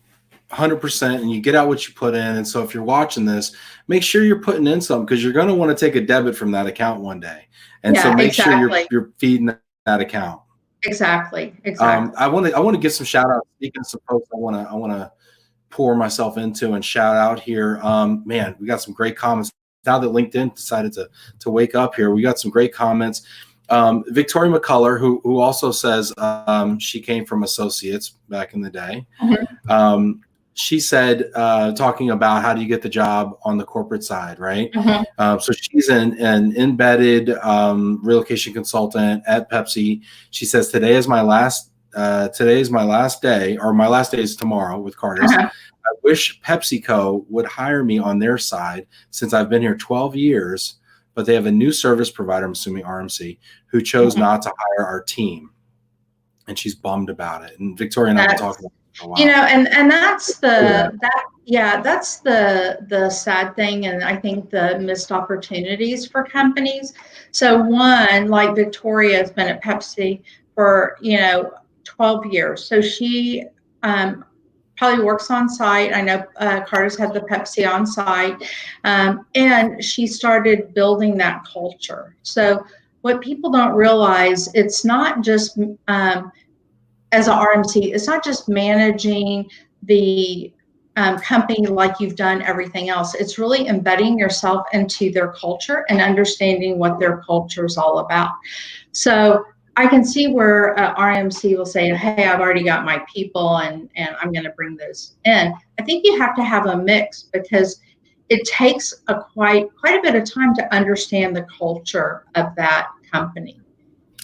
100%. And you get out what you put in. And so if you're watching this, make sure you're putting in something, because you're going to want to take a debit from that account one day. And so make sure you're feeding that account. Exactly. I want to give some shout outs. Speaking of some folks, I want to pour myself into and shout out here. Man, we got some great comments. Now that LinkedIn decided to wake up here, we got some great comments. Victoria McCullough, who also says she came from Associates back in the day. She said, talking about how do you get the job on the corporate side, right? So she's an embedded relocation consultant at Pepsi. She says, today is my last day, or my last day is tomorrow with Carter's. I wish PepsiCo would hire me on their side, since I've been here 12 years, but they have a new service provider, I'm assuming RMC, who chose not to hire our team. And she's bummed about it. And Victoria and I have been talking about it for a while. You know, and that's that's the sad thing, and I think the missed opportunities for companies. So one, like Victoria has been at Pepsi for, you know, 12 years. So she probably works on site. I know Carter's had the Pepsi on site, and she started building that culture. So what people don't realize, it's not just as an RMC, it's not just managing the company like you've done everything else. It's really embedding yourself into their culture and understanding what their culture is all about. So I can see where RMC will say, hey, I've already got my people and I'm going to bring those in. I think you have to have a mix, because it takes quite a bit of time to understand the culture of that company.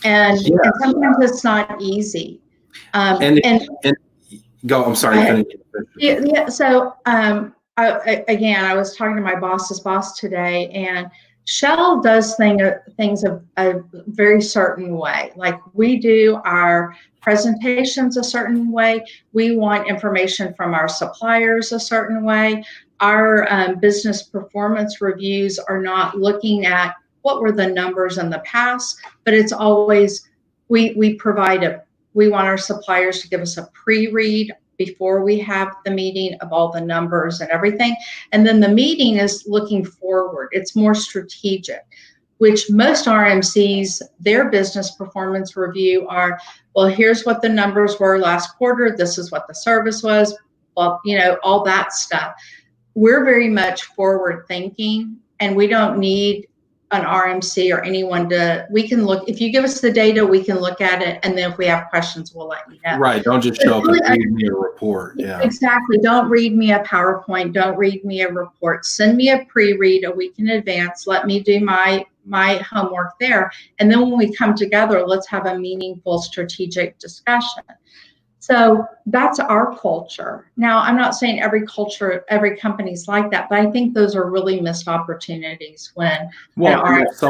And sometimes it's not easy. And go, I'm sorry. Yeah. So I was talking to my boss's boss today, and Shell does things a very certain way. Like, we do our presentations a certain way. We want information from our suppliers a certain way. Our business performance reviews are not looking at what were the numbers in the past, but it's always, we want our suppliers to give us a pre-read before we have the meeting of all the numbers and everything. And then the meeting is looking forward. It's more strategic, which most RMCs, their business performance review are, well, here's what the numbers were last quarter. This is what the service was. Well, all that stuff. We're very much forward thinking, and we don't need an RMC or anyone we can look, if you give us the data, we can look at it, and then if we have questions, we'll let you know. Right, don't just show up and read me a report. Yeah, exactly. Don't read me a PowerPoint, don't read me a report. Send me a pre-read a week in advance. Let me do my homework there, and then when we come together, let's have a meaningful strategic discussion. So that's our culture. Now, I'm not saying every company's like that, but I think those are really missed opportunities when if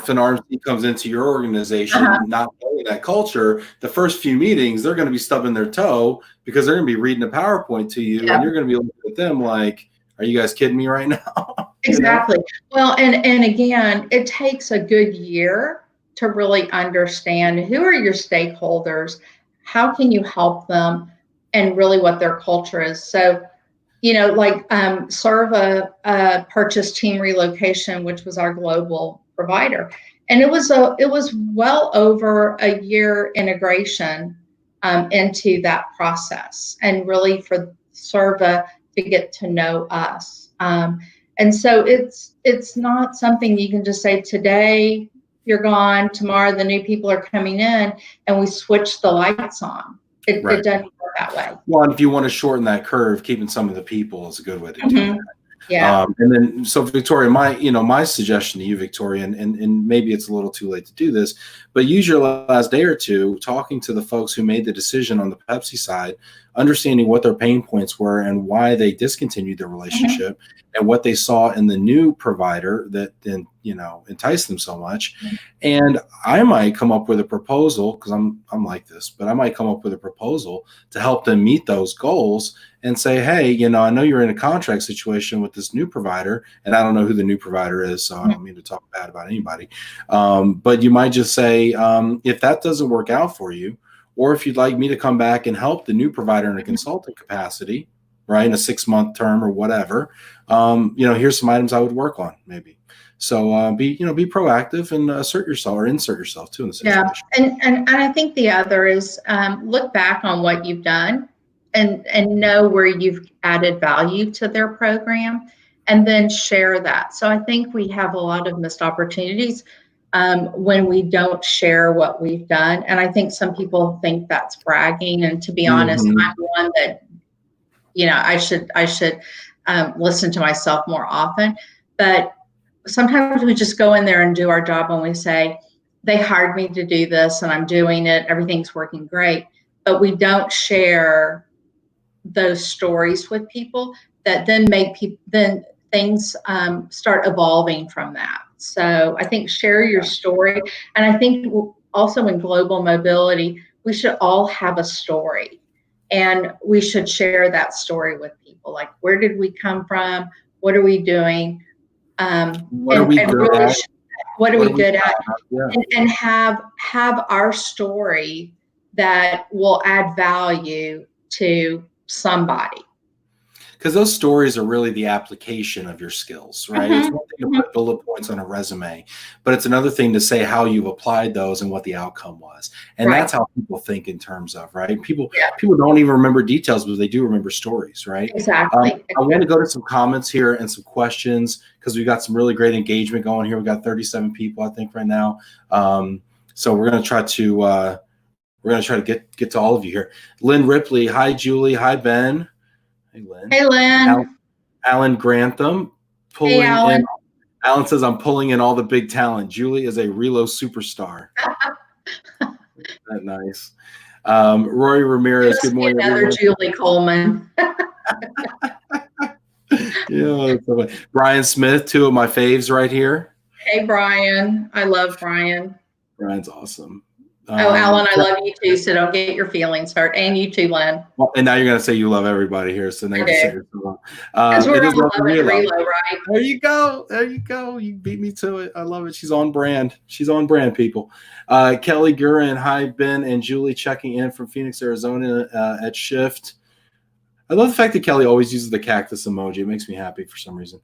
an RMC comes into your organization, not knowing that culture, the first few meetings, they're going to be stubbing their toe, because they're going to be reading a PowerPoint to you, and you're going to be looking at them like, are you guys kidding me right now? Exactly. Well, and again, it takes a good year to really understand who are your stakeholders, how can you help them, and really what their culture is. So, Serva purchased Team Relocation, which was our global provider, and it was well over a year integration into that process, and really for Serva to get to know us. And so it's not something you can just say, today you're gone, tomorrow the new people are coming in, and we switch the lights on. It doesn't work that way. Well, and if you want to shorten that curve, keeping some of the people is a good way to do that. Yeah. And then, so Victoria, my suggestion to you, Victoria, and maybe it's a little too late to do this, but use your last day or two talking to the folks who made the decision on the Pepsi side, understanding what their pain points were and why they discontinued their relationship, and what they saw in the new provider that then, enticed them so much. And I might come up with a proposal, because I'm like this, but I might come up with a proposal to help them meet those goals and say, hey, I know you're in a contract situation with this new provider, and I don't know who the new provider is, so I don't mean to talk bad about anybody. But you might just say, if that doesn't work out for you, or if you'd like me to come back and help the new provider in a consultant capacity, right, in a 6-month term or whatever, here's some items I would work on, maybe. So be proactive and insert yourself too in the situation. Yeah, and I think the other is look back on what you've done and know where you've added value to their program, and then share that. So I think we have a lot of missed opportunities when we don't share what we've done, and I think some people think that's bragging. And to be honest, I'm one that I should listen to myself more often, but sometimes we just go in there and do our job, and we say, they hired me to do this and I'm doing it, everything's working great, but we don't share those stories with people that then make things start evolving from that. So I think share your story. And I think also in global mobility, we should all have a story, and we should share that story with people. Like, where did we come from? What are we doing? What are we good at? What are we good at? And have our story that will add value to somebody. because those stories are really the application of your skills, right? It's one thing to put bullet points on a resume, but it's another thing to say how you've applied those and what the outcome was. And that's how people think in terms of, right? People don't even remember details, but they do remember stories, right? Exactly. I want to go to some comments here and some questions because we've got some really great engagement going here. We've got 37 people, I think, right now. So we're going to try to get to all of you here. Lynn Ripley, hi Julie, hi Ben. Hey Lynn. Hey Lynn. Alan Grantham, Hey Alan. Alan says I'm pulling in all the big talent. Julie is a Relo superstar. That's nice. Rory Ramirez, good morning. Another everyone. Julie Coleman. Yeah, Brian Smith, two of my faves right here. Hey Brian, I love Brian. Brian's awesome. Alan, I love you too, so don't get your feelings hurt. And you too, Lynn. Well, and now you're going to say you love everybody here, so now you say yourself. That's where I love Relo, right? There you go. There you go. You beat me to it. I love it. She's on brand. She's on brand, people. Kelly Gurin, hi, Ben and Julie checking in from Phoenix, Arizona at Shift. I love the fact that Kelly always uses the cactus emoji. It makes me happy for some reason.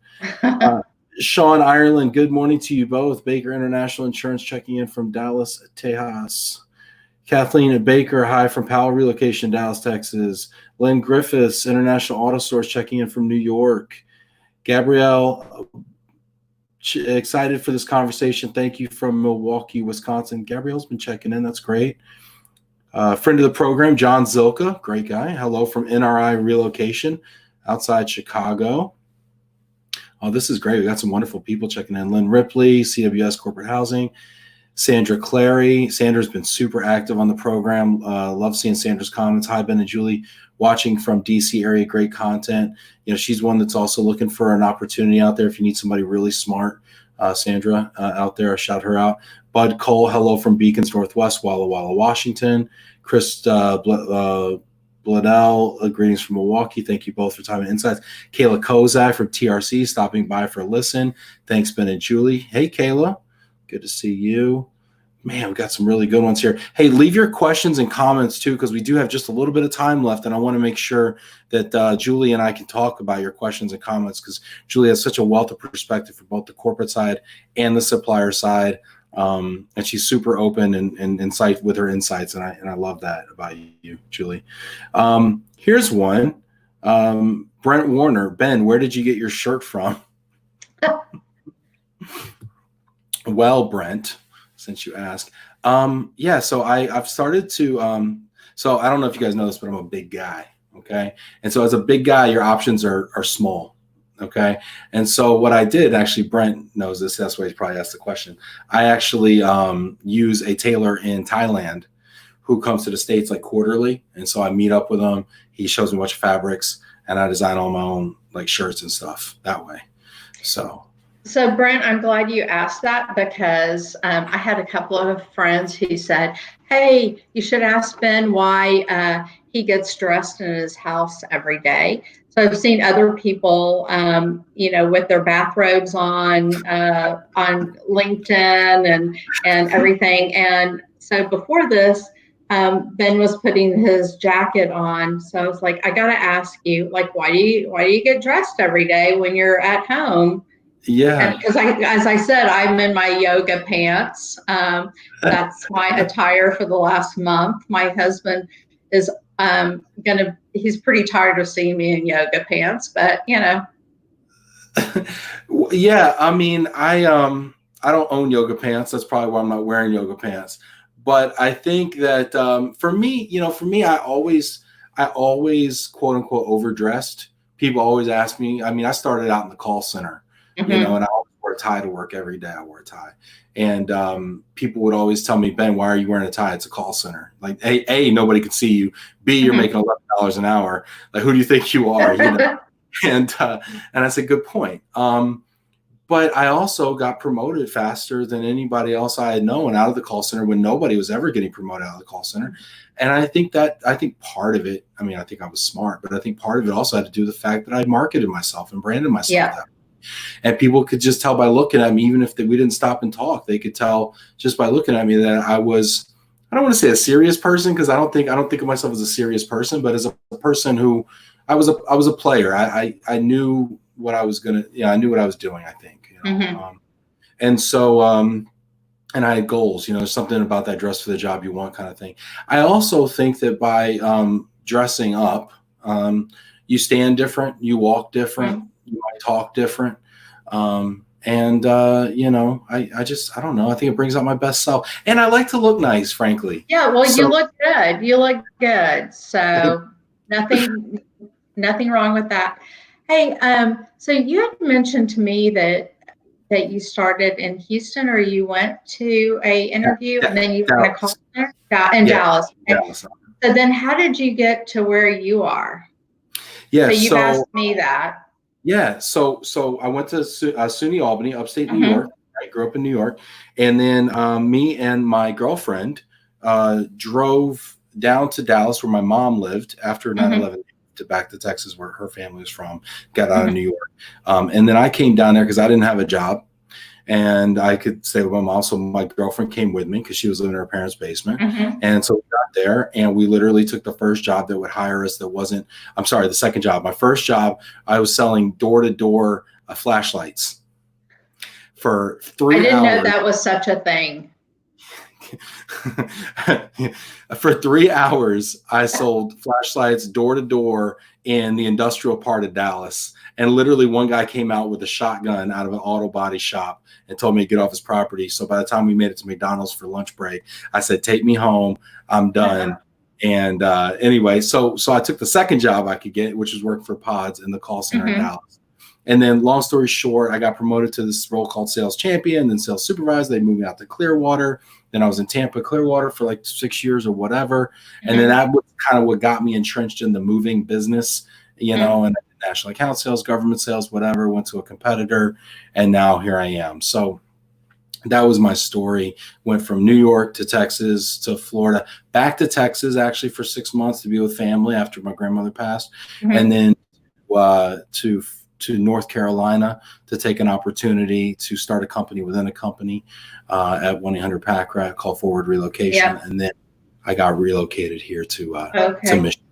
Sean Ireland, good morning to you both. Baker International Insurance checking in from Dallas, Tejas. Kathleen Baker, hi from Powell Relocation, Dallas, Texas. Lynn Griffiths, International Auto Source checking in from New York. Gabrielle, excited for this conversation. Thank you from Milwaukee, Wisconsin. Gabrielle's been checking in. That's great. Friend of the program, John Zilka, great guy. Hello from NRI Relocation outside Chicago. Oh, this is great. We got some wonderful people checking in. Lynn Ripley, CWS Corporate Housing. Sandra Clary. Sandra's been super active on the program. Love seeing Sandra's comments. Hi, Ben and Julie, watching from DC area. Great content. You know, she's one that's also looking for an opportunity out there. If you need somebody really smart, Sandra out there, shout her out. Bud Cole, hello from Beacons Northwest, Walla Walla, Washington. Chris Bledell, greetings from Milwaukee. Thank you both for time and insights. Kayla Kozak from TRC, stopping by for a listen. Thanks, Ben and Julie. Hey, Kayla. Good to see you. Man, we got some really good ones here. Hey, leave your questions and comments too, because we do have just a little bit of time left, and I want to make sure that Julie and I can talk about your questions and comments, because Julie has such a wealth of perspective for both the corporate side and the supplier side, and she's super open and insight with her insights, and I love that about you, Julie. Here's one. Brent Warner, Ben, where did you get your shirt from? Well, Brent, since you asked, yeah, so I've started to, so I don't know if you guys know this, but I'm a big guy, okay? And so as a big guy, your options are small, okay? And so what I did, actually, Brent knows this, that's why he probably asked the question. I actually use a tailor in Thailand who comes to the States like quarterly, and so I meet up with him. He shows me a bunch of fabrics, and I design all my own like shirts and stuff that way, so. So Brent, I'm glad you asked that, because I had a couple of friends who said, hey, you should ask Ben why he gets dressed in his house every day. So I've seen other people, you know, with their bathrobes on LinkedIn and everything. And so before this, Ben was putting his jacket on. So I was like, I got to ask you, like, why do you get dressed every day when you're at home? Yeah, because as I said, I'm in my yoga pants. That's my attire for the last month. My husband is he's pretty tired of seeing me in yoga pants, but you know. Yeah, I mean, I don't own yoga pants. That's probably why I'm not wearing yoga pants. But I think that for me, I always quote unquote overdressed. People always ask me. I mean, I started out in the call center. Mm-hmm. You know, and I always wore a tie to work every day. I wore a tie. And people would always tell me, Ben, why are you wearing a tie? It's a call center. Like, A, nobody can see you. B, you're making $11 an hour. Like, who do you think you are? You know? And I said, good point. But I also got promoted faster than anybody else I had known out of the call center when nobody was ever getting promoted out of the call center. And I think part of it, I mean, I think I was smart, but I think part of it also had to do with the fact that I marketed myself and branded myself. Yeah. That way. And people could just tell by looking at me, even if we didn't stop and talk, they could tell just by looking at me that I was, I don't want to say a serious person, because I don't think of myself as a serious person, but as a person who I was a player. I knew what I was gonna. Yeah, I knew what I was doing. I think. And so and I had goals. Something about that dress for the job you want kind of thing. I also think that by dressing up, you stand different, you walk different, you might talk different. I don't know. I think it brings out my best self, and I like to look nice, frankly. Yeah, well, you look good. You look good. So nothing wrong with that. Hey, so you had mentioned to me that you started in Houston, or you went to a interview and then you kind of called there in Dallas. Okay. Dallas. So then how did you get to where you are? Yeah. So you've asked me that. Yeah. So I went to SUNY Albany, upstate New York. I grew up in New York. And then me and my girlfriend drove down to Dallas where my mom lived after 9/11. Back to Texas where her family was from, got out of New York. And then I came down there because I didn't have a job and I could stay with my mom. So my girlfriend came with me because she was living in her parents' basement. And so we got there and we literally took the first job that would hire us the second job. My first job, I was selling door-to-door flashlights for 3 hours. I didn't know that was such a thing. For 3 hours, I sold flashlights door to door in the industrial part of Dallas. And literally one guy came out with a shotgun out of an auto body shop and told me to get off his property. So by the time we made it to McDonald's for lunch break, I said, take me home. I'm done. And anyway, so I took the second job I could get, which was work for Pods in the call center in Dallas. And then long story short, I got promoted to this role called sales champion, then sales supervisor. They moved me out to Clearwater. Then I was in Tampa, Clearwater for like 6 years or whatever. And then that was kind of what got me entrenched in the moving business, and national account sales, government sales, whatever, went to a competitor. And now here I am. So that was my story. Went from New York to Texas to Florida, back to Texas actually for 6 months to be with family after my grandmother passed. And then to North Carolina to take an opportunity to start a company within a company at 1-800-PACRA called Forward Relocation. And then I got relocated here to Michigan.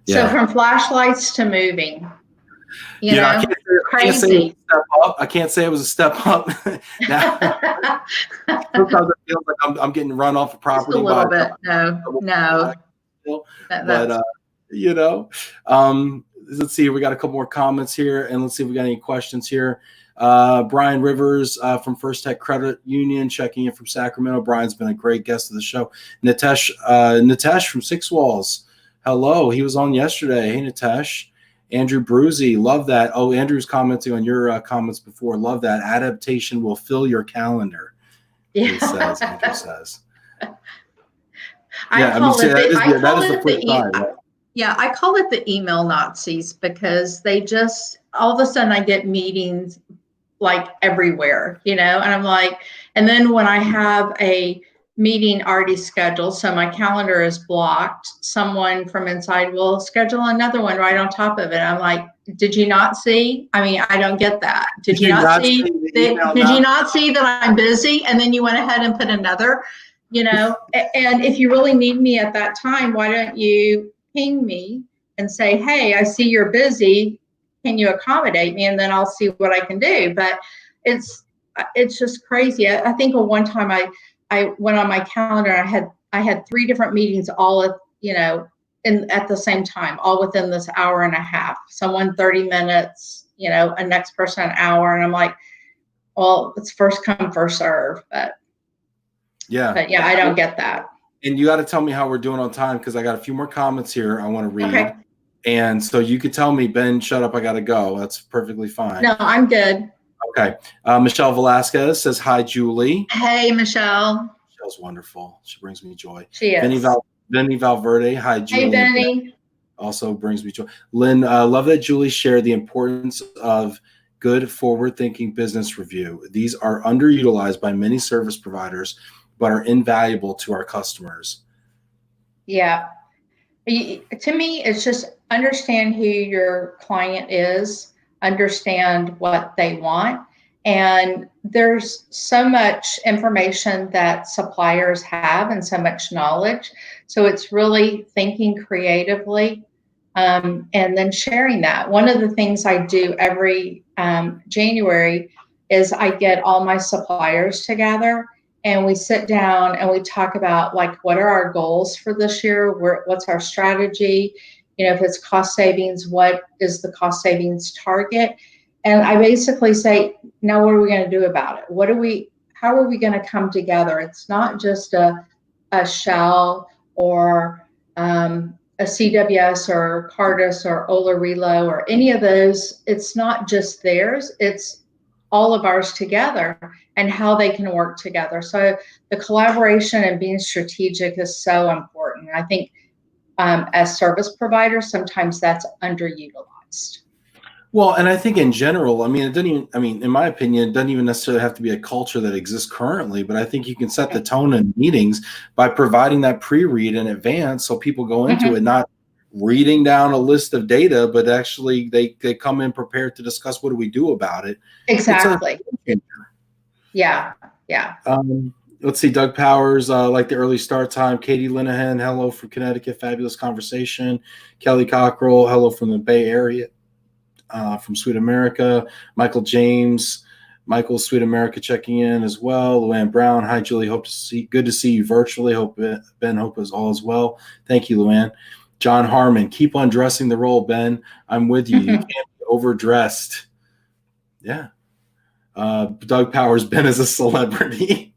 So from flashlights to moving, crazy. I can't say it was a step up. Now, sometimes it feels like I'm getting run off of property. Just a little bit. No. But let's see. We got a couple more comments here, and let's see if we got any questions here. Brian Rivers from First Tech Credit Union checking in from Sacramento. Brian's been a great guest of the show. Nitesh from Six Walls. Hello. He was on yesterday. Hey, Nitesh. Andrew Bruzy. Love that. Oh, Andrew's commenting on your comments before. Love that. Adaptation will fill your calendar. Andrew says. I call it the email Nazis because they just, all of a sudden I get meetings like everywhere, and I'm like, and then when I have a meeting already scheduled, so my calendar is blocked, someone from inside will schedule another one right on top of it. I'm like, did you not see? I mean, I don't get that. Did you not see that I'm busy? And then you went ahead and put another, and if you really need me at that time, why don't you ping me and say, hey, I see you're busy. Can you accommodate me? And then I'll see what I can do. But it's just crazy. I think at one time I went on my calendar. I had 3 different meetings all at the same time, all within this hour and a half. Someone 30 minutes, a next person an hour, and I'm like, well, it's first come, first serve. But I don't get that. And you got to tell me how we're doing on time because I got a few more comments here I want to read. Okay. And so you could tell me, Ben, shut up, I got to go. That's perfectly fine. No, I'm good. Okay. Michelle Velasquez says, hi, Julie. Hey, Michelle. Michelle's wonderful. She brings me joy. She is. Vinny Valverde. Hi, Julie. Hey, Vinny. Also brings me joy. Lynn, love that Julie shared the importance of good forward-thinking business review. These are underutilized by many service providers, but are invaluable to our customers. Yeah. To me, it's just understand who your client is, understand what they want. And there's so much information that suppliers have and so much knowledge. So it's really thinking creatively and then sharing that. One of the things I do every January is I get all my suppliers together and we sit down and we talk about like, what are our goals for this year? What's our strategy? You know, if it's cost savings, what is the cost savings target? And I basically say, now what are we going to do about it? How are we going to come together? It's not just a Shell or a CWS or Cardis or LOVE+RELO or any of those. It's not just theirs, it's all of ours together and how they can work together. So the collaboration and being strategic is so important. I think as service providers, sometimes that's underutilized. Well, and I think in general, I mean, in my opinion, it doesn't even necessarily have to be a culture that exists currently, but I think you can set the tone in meetings by providing that pre-read in advance so people go into it not reading down a list of data, but actually they come in prepared to discuss what do we do about it. Exactly. Yeah. Let's see, Doug Powers, like the early start time. Katie Linehan, hello from Connecticut, fabulous conversation. Kelly Cockrell, hello from the Bay Area. From Sweet America, Michael James, Michael Sweet America checking in as well. Luann Brown, hi Julie, good to see you virtually. Hope is all as well. Thank you, Luann. John Harmon, keep on dressing the role, Ben. I'm with you. You can't be overdressed. Yeah. Doug Powers, Ben is a celebrity.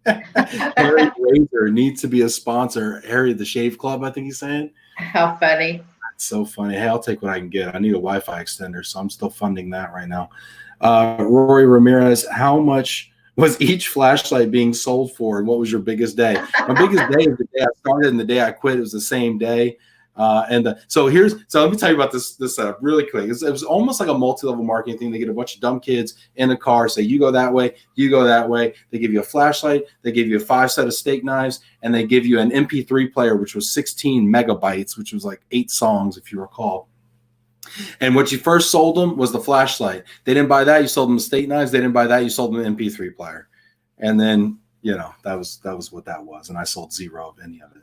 Harry Razor needs to be a sponsor. Harry the Shave Club, I think he's saying. How funny. So funny. Hey, I'll take what I can get. I need a Wi-Fi extender, so I'm still funding that right now. Rory Ramirez, how much was each flashlight being sold for, and what was your biggest day? My biggest day is the day I started and the day I quit. It was the same day. So let me tell you about this setup really quick. It was almost like a multi-level marketing thing. They get a bunch of dumb kids in a car, say, you go that way, you go that way. They give you a flashlight, they give you a 5 set of steak knives, and they give you an MP3 player, which was 16 megabytes, which was like 8 songs, if you recall. And what you first sold them was the flashlight. They didn't buy that, you sold them the steak knives. They didn't buy that, you sold them the MP3 player. And then, that was what that was. And I sold 0 of any of it.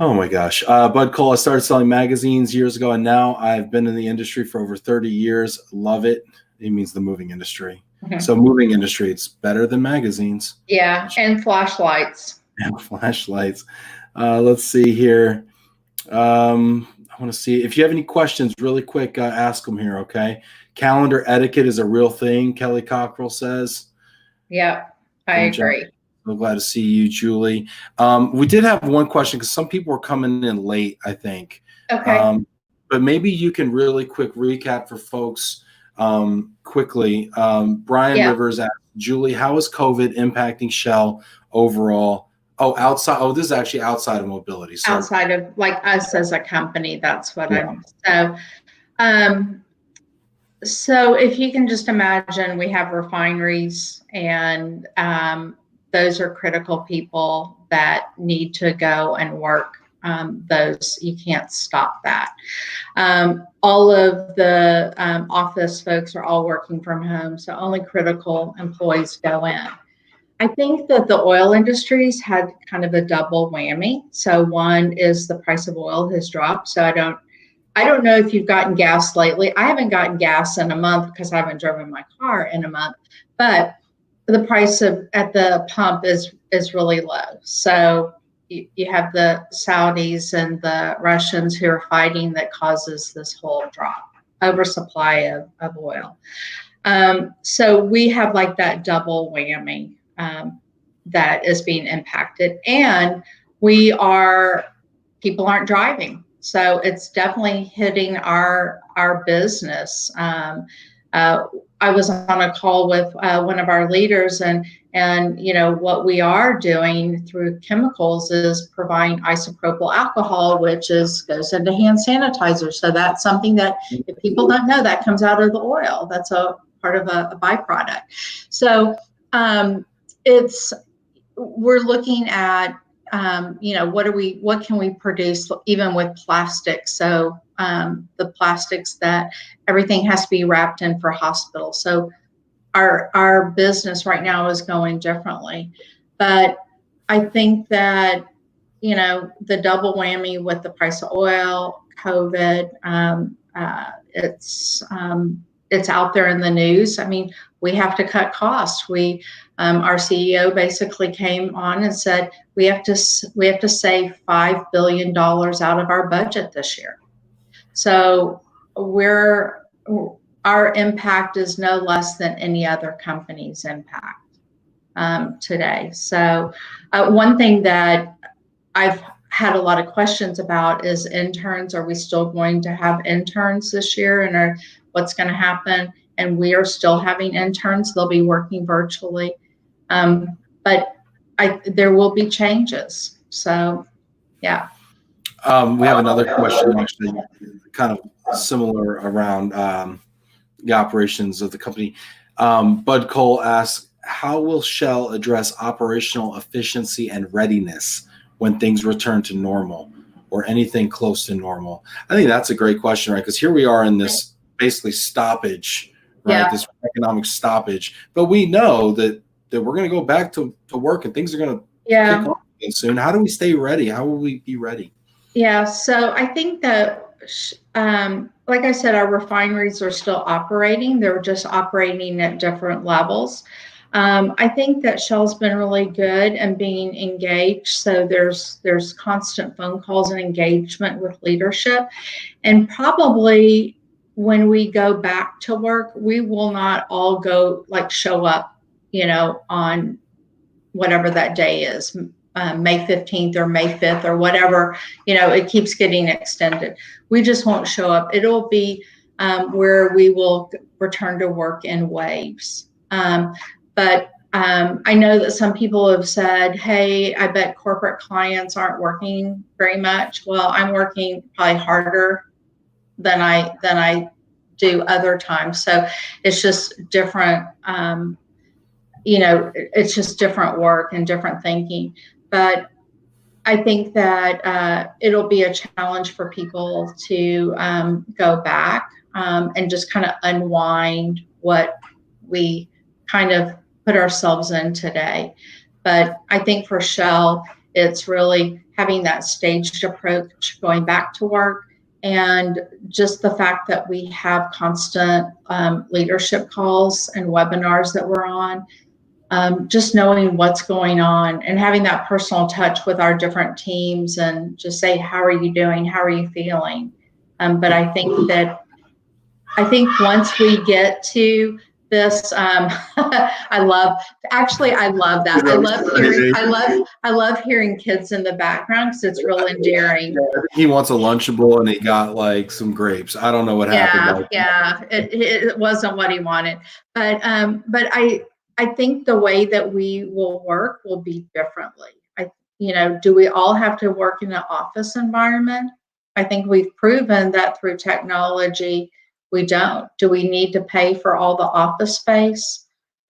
Oh my gosh. Bud Cole, I started selling magazines years ago, and now I've been in the industry for over 30 years. Love it. It means the moving industry. So moving industry, it's better than magazines. Yeah, and flashlights. And flashlights. Let's see here. I want to see if you have any questions really quick, ask them here, okay? Calendar etiquette is a real thing, Kelly Cockrell says. Yeah, I agree. So glad to see you, Julie. We did have one question because some people were coming in late, I think. Okay. But maybe you can really quick recap for folks quickly. Brian Rivers asked, Julie, how is COVID impacting Shell overall? Outside. Oh, this is actually outside of mobility. So. Outside of like us as a company, that's what So if you can just imagine, we have refineries, and those are critical people that need to go and work. Those, you can't stop that. All of the office folks are all working from home, so only critical employees go in. I think that the oil industry's had kind of a double whammy. So one is the price of oil has dropped. So I don't know if you've gotten gas lately. I haven't gotten gas in a month because I haven't driven my car in a month, but the price at the pump is really low. So you have the Saudis and the Russians who are fighting that causes this whole drop, oversupply of oil. So we have like that double whammy that is being impacted, and people aren't driving. So it's definitely hitting our business. I was on a call with one of our leaders, and what we are doing through chemicals is providing isopropyl alcohol, which goes into hand sanitizer. So that's something that, if people don't know, that comes out of the oil. That's a part of a byproduct. So we're looking at what can we produce even with plastics? So the plastics that everything has to be wrapped in for hospitals. So our business right now is going differently, but I think that the double whammy with the price of oil, COVID. It's out there in the news. I mean, we have to cut costs. Our CEO basically came on and said we have to save $5 billion out of our budget this year. So our impact is no less than any other company's impact today. So one thing that I've had a lot of questions about is interns. Are we still going to have interns this year, and what's going to happen? And we are still having interns. They'll be working virtually, but there will be changes. So, yeah. We have another question, actually, kind of similar around the operations of the company. Bud Cole asks, how will Shell address operational efficiency and readiness when things return to normal or anything close to normal? I think that's a great question, right? Because here we are in this basically stoppage, right? Yeah. This economic stoppage, but we know that we're going to go back to work and things are going to kick off again soon. How do we stay ready? How will we be ready? Yeah, so I think that, like I said, our refineries are still operating. They're just operating at different levels. I think that Shell's been really good and being engaged. So there's constant phone calls and engagement with leadership. And probably when we go back to work, we will not all go show up, on whatever that day is, May 15th or May 5th or whatever, it keeps getting extended. We just won't show up. It'll be where we will return to work in waves. But I know that some people have said, hey, I bet corporate clients aren't working very much. Well, I'm working probably harder than I do other times. So it's just different, it's just different work and different thinking. But I think that it'll be a challenge for people to go back and just kind of unwind what we kind of put ourselves in today. But I think for Shell, it's really having that staged approach, going back to work, and just the fact that we have constant leadership calls and webinars that we're on, just knowing what's going on and having that personal touch with our different teams and just say, how are you doing? How are you feeling? But I think once we get to this, I love that. I love hearing kids in the background because it's real endearing. He wants a Lunchable and he got some grapes. I don't know what happened. Yeah, it wasn't what he wanted, but I think the way that we will work will be differently. Do we all have to work in an office environment? I think we've proven that through technology. We don't. Do we need to pay for all the office space?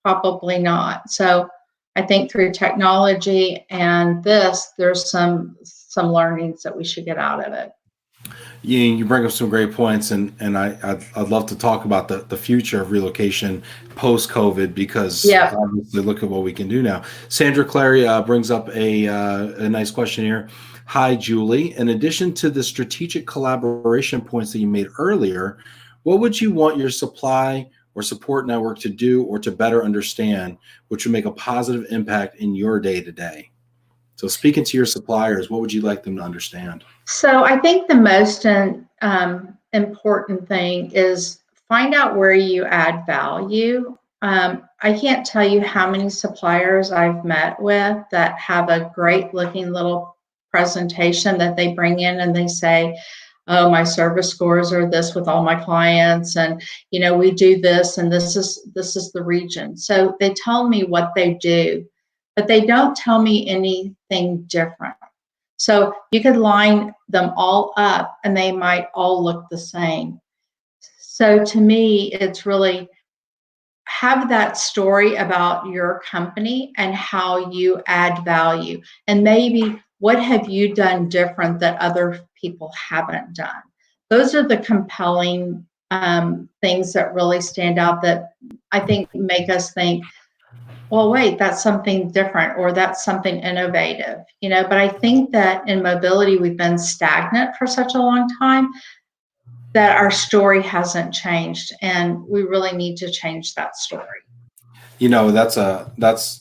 Probably not. So I think through technology and there's some learnings that we should get out of it. You bring up some great points, and I'd love to talk about the future of relocation post-COVID, because obviously look at what we can do now. Sandra Clary brings up a nice question here. Hi, Julie. In addition to the strategic collaboration points that you made earlier, what would you want your supply or support network to do or to better understand, which would make a positive impact in your day-to-day? So speaking to your suppliers, what would you like them to understand? So I think the most important thing is find out where you add value. I can't tell you how many suppliers I've met with that have a great looking little presentation that they bring in and they say, oh, my service scores are this with all my clients, and we do this, and this is the region. So they tell me what they do, but they don't tell me anything different. So you could line them all up and they might all look the same. So to me, it's really have that story about your company and how you add value, and maybe what have you done different that other people haven't done. Those are the compelling things that really stand out that I think make us think, well, wait, that's something different, or that's something innovative, but I think that in mobility, we've been stagnant for such a long time that our story hasn't changed, and we really need to change that story. That's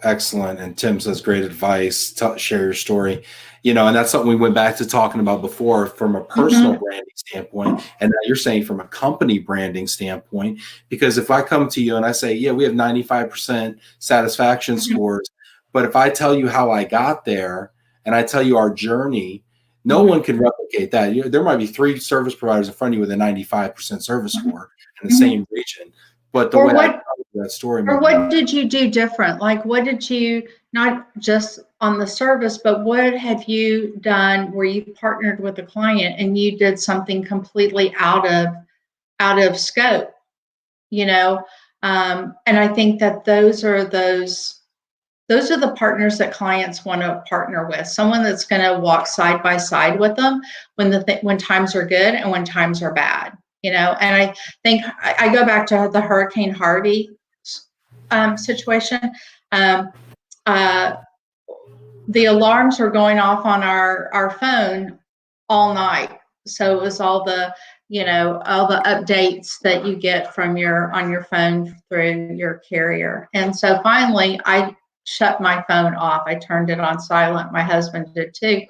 excellent. And Tim says great advice. Share your story. And that's something we went back to talking about before from a personal branding standpoint. And now you're saying from a company branding standpoint, because if I come to you and I say, yeah, we have 95% satisfaction scores, but if I tell you how I got there and I tell you our journey, no one can replicate that. There might be 3 service providers in front of you with a 95% service score in the same region. But the way I tell that story. Or what did you do different? Like, what did you, not just on the service, but what have you done where you partnered with a client and you did something completely out of scope, And I think that those are the partners that clients want to partner with. Someone that's going to walk side by side with them when times are good and when times are bad. And I think I go back to the Hurricane Harvey situation. The alarms were going off on our phone all night. So it was all the updates that you get on your phone through your carrier. And so finally I shut my phone off. I turned it on silent. My husband did too.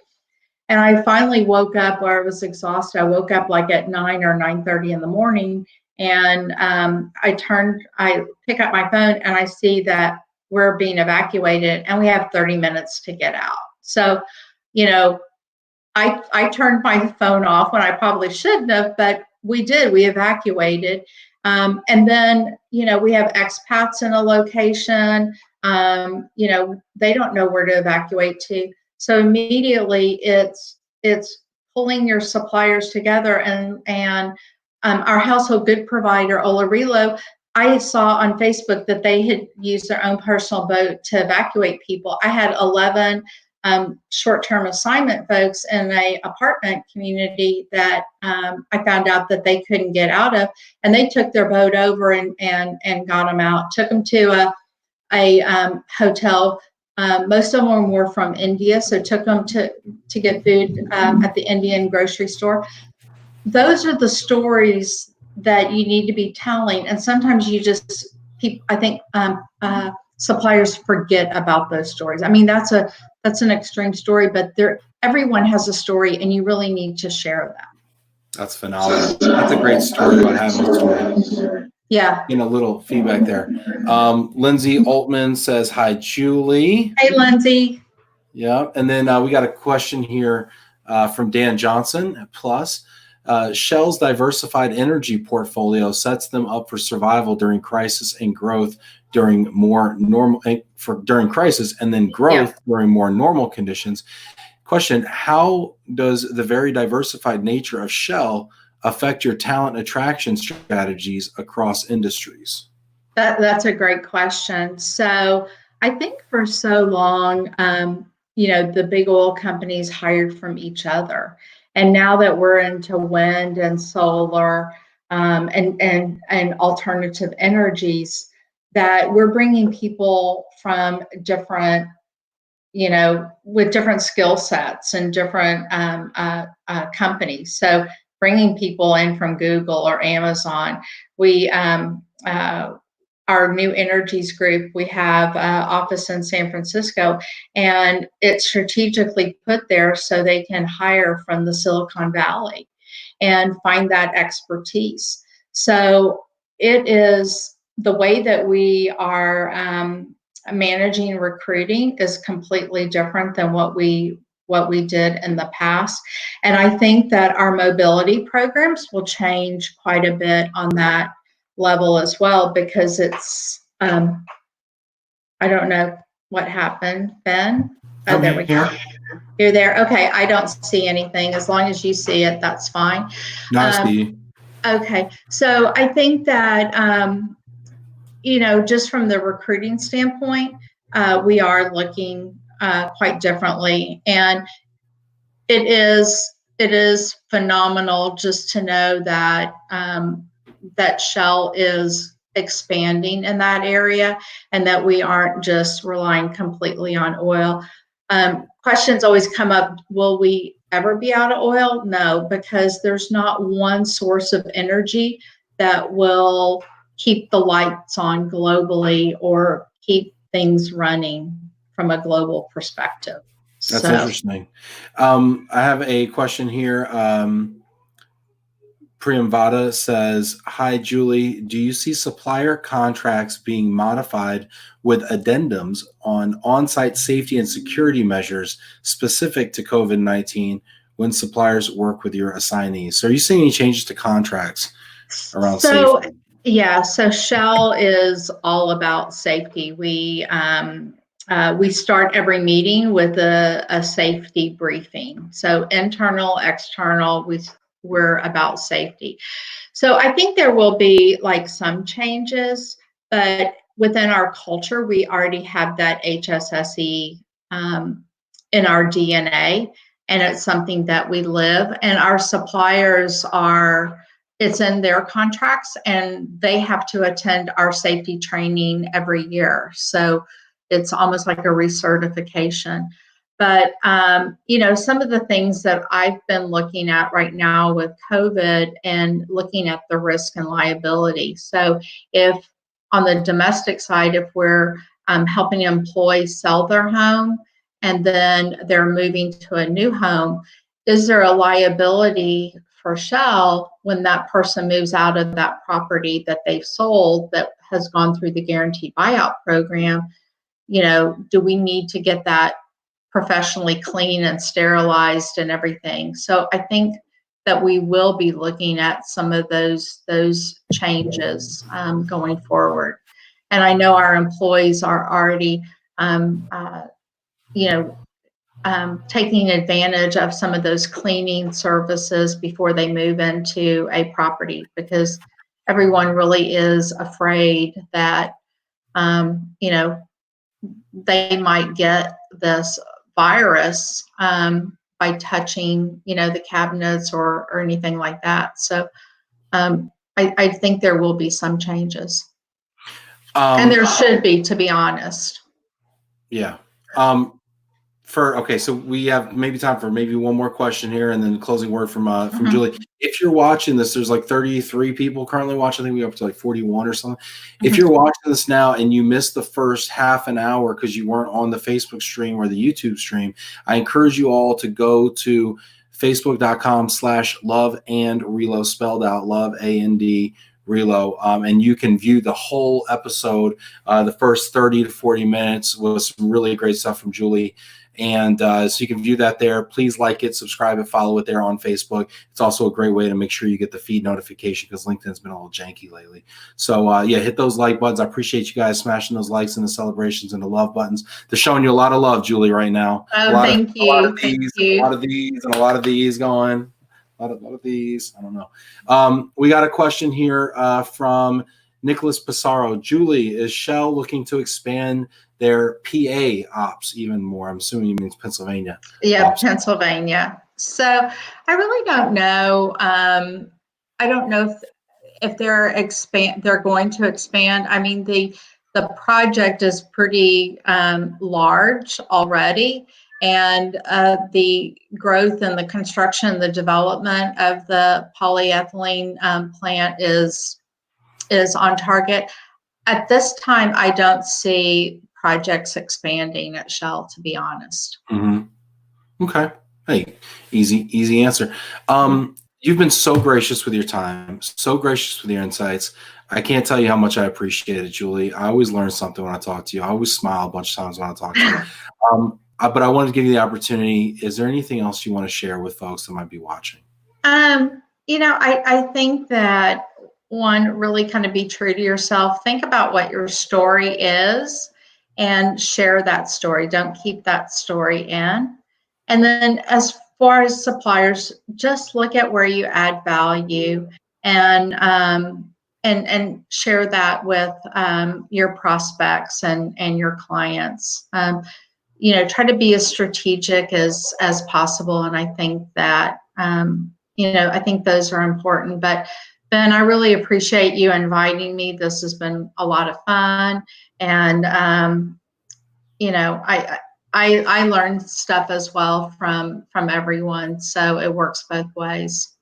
And I finally woke up where I was exhausted. I woke up like at 9 or 9:30 in the morning, and I pick up my phone and I see that we're being evacuated and we have 30 minutes to get out. So, I turned my phone off when I probably shouldn't have, but we evacuated. And then, we have expats in a location, they don't know where to evacuate to. So immediately it's pulling your suppliers together, and our household good provider, LOVE+RELO, I saw on Facebook that they had used their own personal boat to evacuate people. I had 11 short-term assignment folks in an apartment community that I found out that they couldn't get out of, and they took their boat over and got them out, took them to a hotel. Most of them were from India, so took them to get food at the Indian grocery store. Those are the stories that you need to be telling, and sometimes I think suppliers forget about those stories. I mean, that's an extreme story, but everyone has a story, and you really need to share that. That's phenomenal. That's a great story about having a story. Yeah. A little feedback there. Lindsay Altman says, hi, Julie. Hey, Lindsay. Yeah. And then we got a question here from Dan Johnson at Plus. Shell's diversified energy portfolio sets them up for survival during crisis and growth during crisis, and then growth during more normal conditions. Question: how does the very diversified nature of Shell affect your talent attraction strategies across industries? That's a great question. So I think for so long, the big oil companies hired from each other. And now that we're into wind and solar and alternative energies, that we're bringing people from different, with different skill sets and different companies. So bringing people in from Google or Amazon. We our new energies group, we have office in San Francisco, and it's strategically put there so they can hire from the Silicon Valley and find that expertise. So it is the way that we are managing recruiting is completely different than what we did in the past. And I think that our mobility programs will change quite a bit on that level as well, because it's I don't know what happened, Ben. Oh, there we go. You're there. Okay, I don't see anything. As long as you see it, that's fine. Nice. Okay, so I think that just from the recruiting standpoint, we are looking quite differently, and it is phenomenal just to know that that Shell is expanding in that area, and that we aren't just relying completely on oil. Questions always come up, will we ever be out of oil? No, because there's not one source of energy that will keep the lights on globally or keep things running from a global perspective. That's interesting. I have a question here. Priyamvada says, hi, Julie. Do you see supplier contracts being modified with addendums on on-site safety and security measures specific to COVID-19 when suppliers work with your assignees? So are you seeing any changes to contracts around safety? Yeah, so Shell is all about safety. We start every meeting with a safety briefing. So internal, external, we're about safety. So I think there will be like some changes, but within our culture, we already have that HSSE in our DNA, and it's something that we live. And our suppliers it's in their contracts, and they have to attend our safety training every year. So it's almost like a recertification. But, some of the things that I've been looking at right now with COVID and looking at the risk and liability. So if on the domestic side, if we're helping employees sell their home and then they're moving to a new home, is there a liability for Shell when that person moves out of that property that they've sold that has gone through the guaranteed buyout program? Do we need to get that professionally clean and sterilized and everything? So I think that we will be looking at some of those changes going forward. And I know our employees are already, taking advantage of some of those cleaning services before they move into a property, because everyone really is afraid that, they might get this virus by touching, the cabinets or anything like that. So I think there will be some changes. And there should be, to be honest. Yeah. So we have maybe time for maybe one more question here, and then closing word from Julie. If you're watching this, there's like 33 people currently watching. I think we're up to like 41 or something. If you're watching this now and you missed the first half an hour because you weren't on the Facebook stream or the YouTube stream, I encourage you all to go to facebook.com/LOVE+RELO, spelled out love, A-N-D, Relo, and you can view the whole episode, the first 30 to 40 minutes with some really great stuff from Julie. And so you can view that there. Please like it, subscribe, and follow it there on Facebook. It's also a great way to make sure you get the feed notification, because LinkedIn's been a little janky lately. So hit those like buttons. I appreciate you guys smashing those likes and the celebrations and the love buttons. They're showing you a lot of love, Julie, right now. Thank you. A lot of these, and a lot of these going. A lot of these. I don't know. We got a question here from Nicholas Pissarro. Julie, is Shell looking to expand their PA ops even more? I'm assuming he means Pennsylvania. Yeah, ops. Pennsylvania. So I really don't know. I don't know if they're going to expand. I mean, the project is pretty large already. And the growth and the construction, the development of the polyethylene plant is on target. At this time, I don't see projects expanding at Shell, to be honest. Mm-hmm. Okay. Hey, easy answer. You've been so gracious with your time, so gracious with your insights. I can't tell you how much I appreciate it, Julie. I always learn something when I talk to you. I always smile a bunch of times when I talk to you. But I wanted to give you the opportunity. Is there anything else you want to share with folks that might be watching? I think that, one, really kind of be true to yourself. Think about what your story is and share that story. Don't keep that story in. And then as far as suppliers, just look at where you add value and share that with your prospects and your clients. Try to be as strategic as possible. And I think that, I think those are important. But Ben, I really appreciate you inviting me. This has been a lot of fun, and you know, I learned stuff as well from everyone, so it works both ways.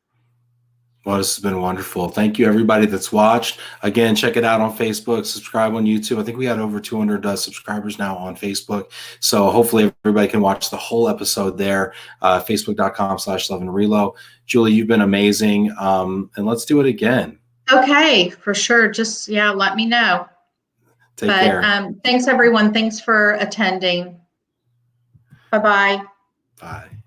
Well, this has been wonderful. Thank you, everybody that's watched. Again, check it out on Facebook, subscribe on YouTube. I think we had over 200 subscribers now on Facebook. So hopefully everybody can watch the whole episode there, facebook.com/LOVE+RELO. Julie, you've been amazing. And let's do it again. Okay, for sure. Just, yeah, let me know. Take care. Thanks, everyone. Thanks for attending. Bye-bye. Bye.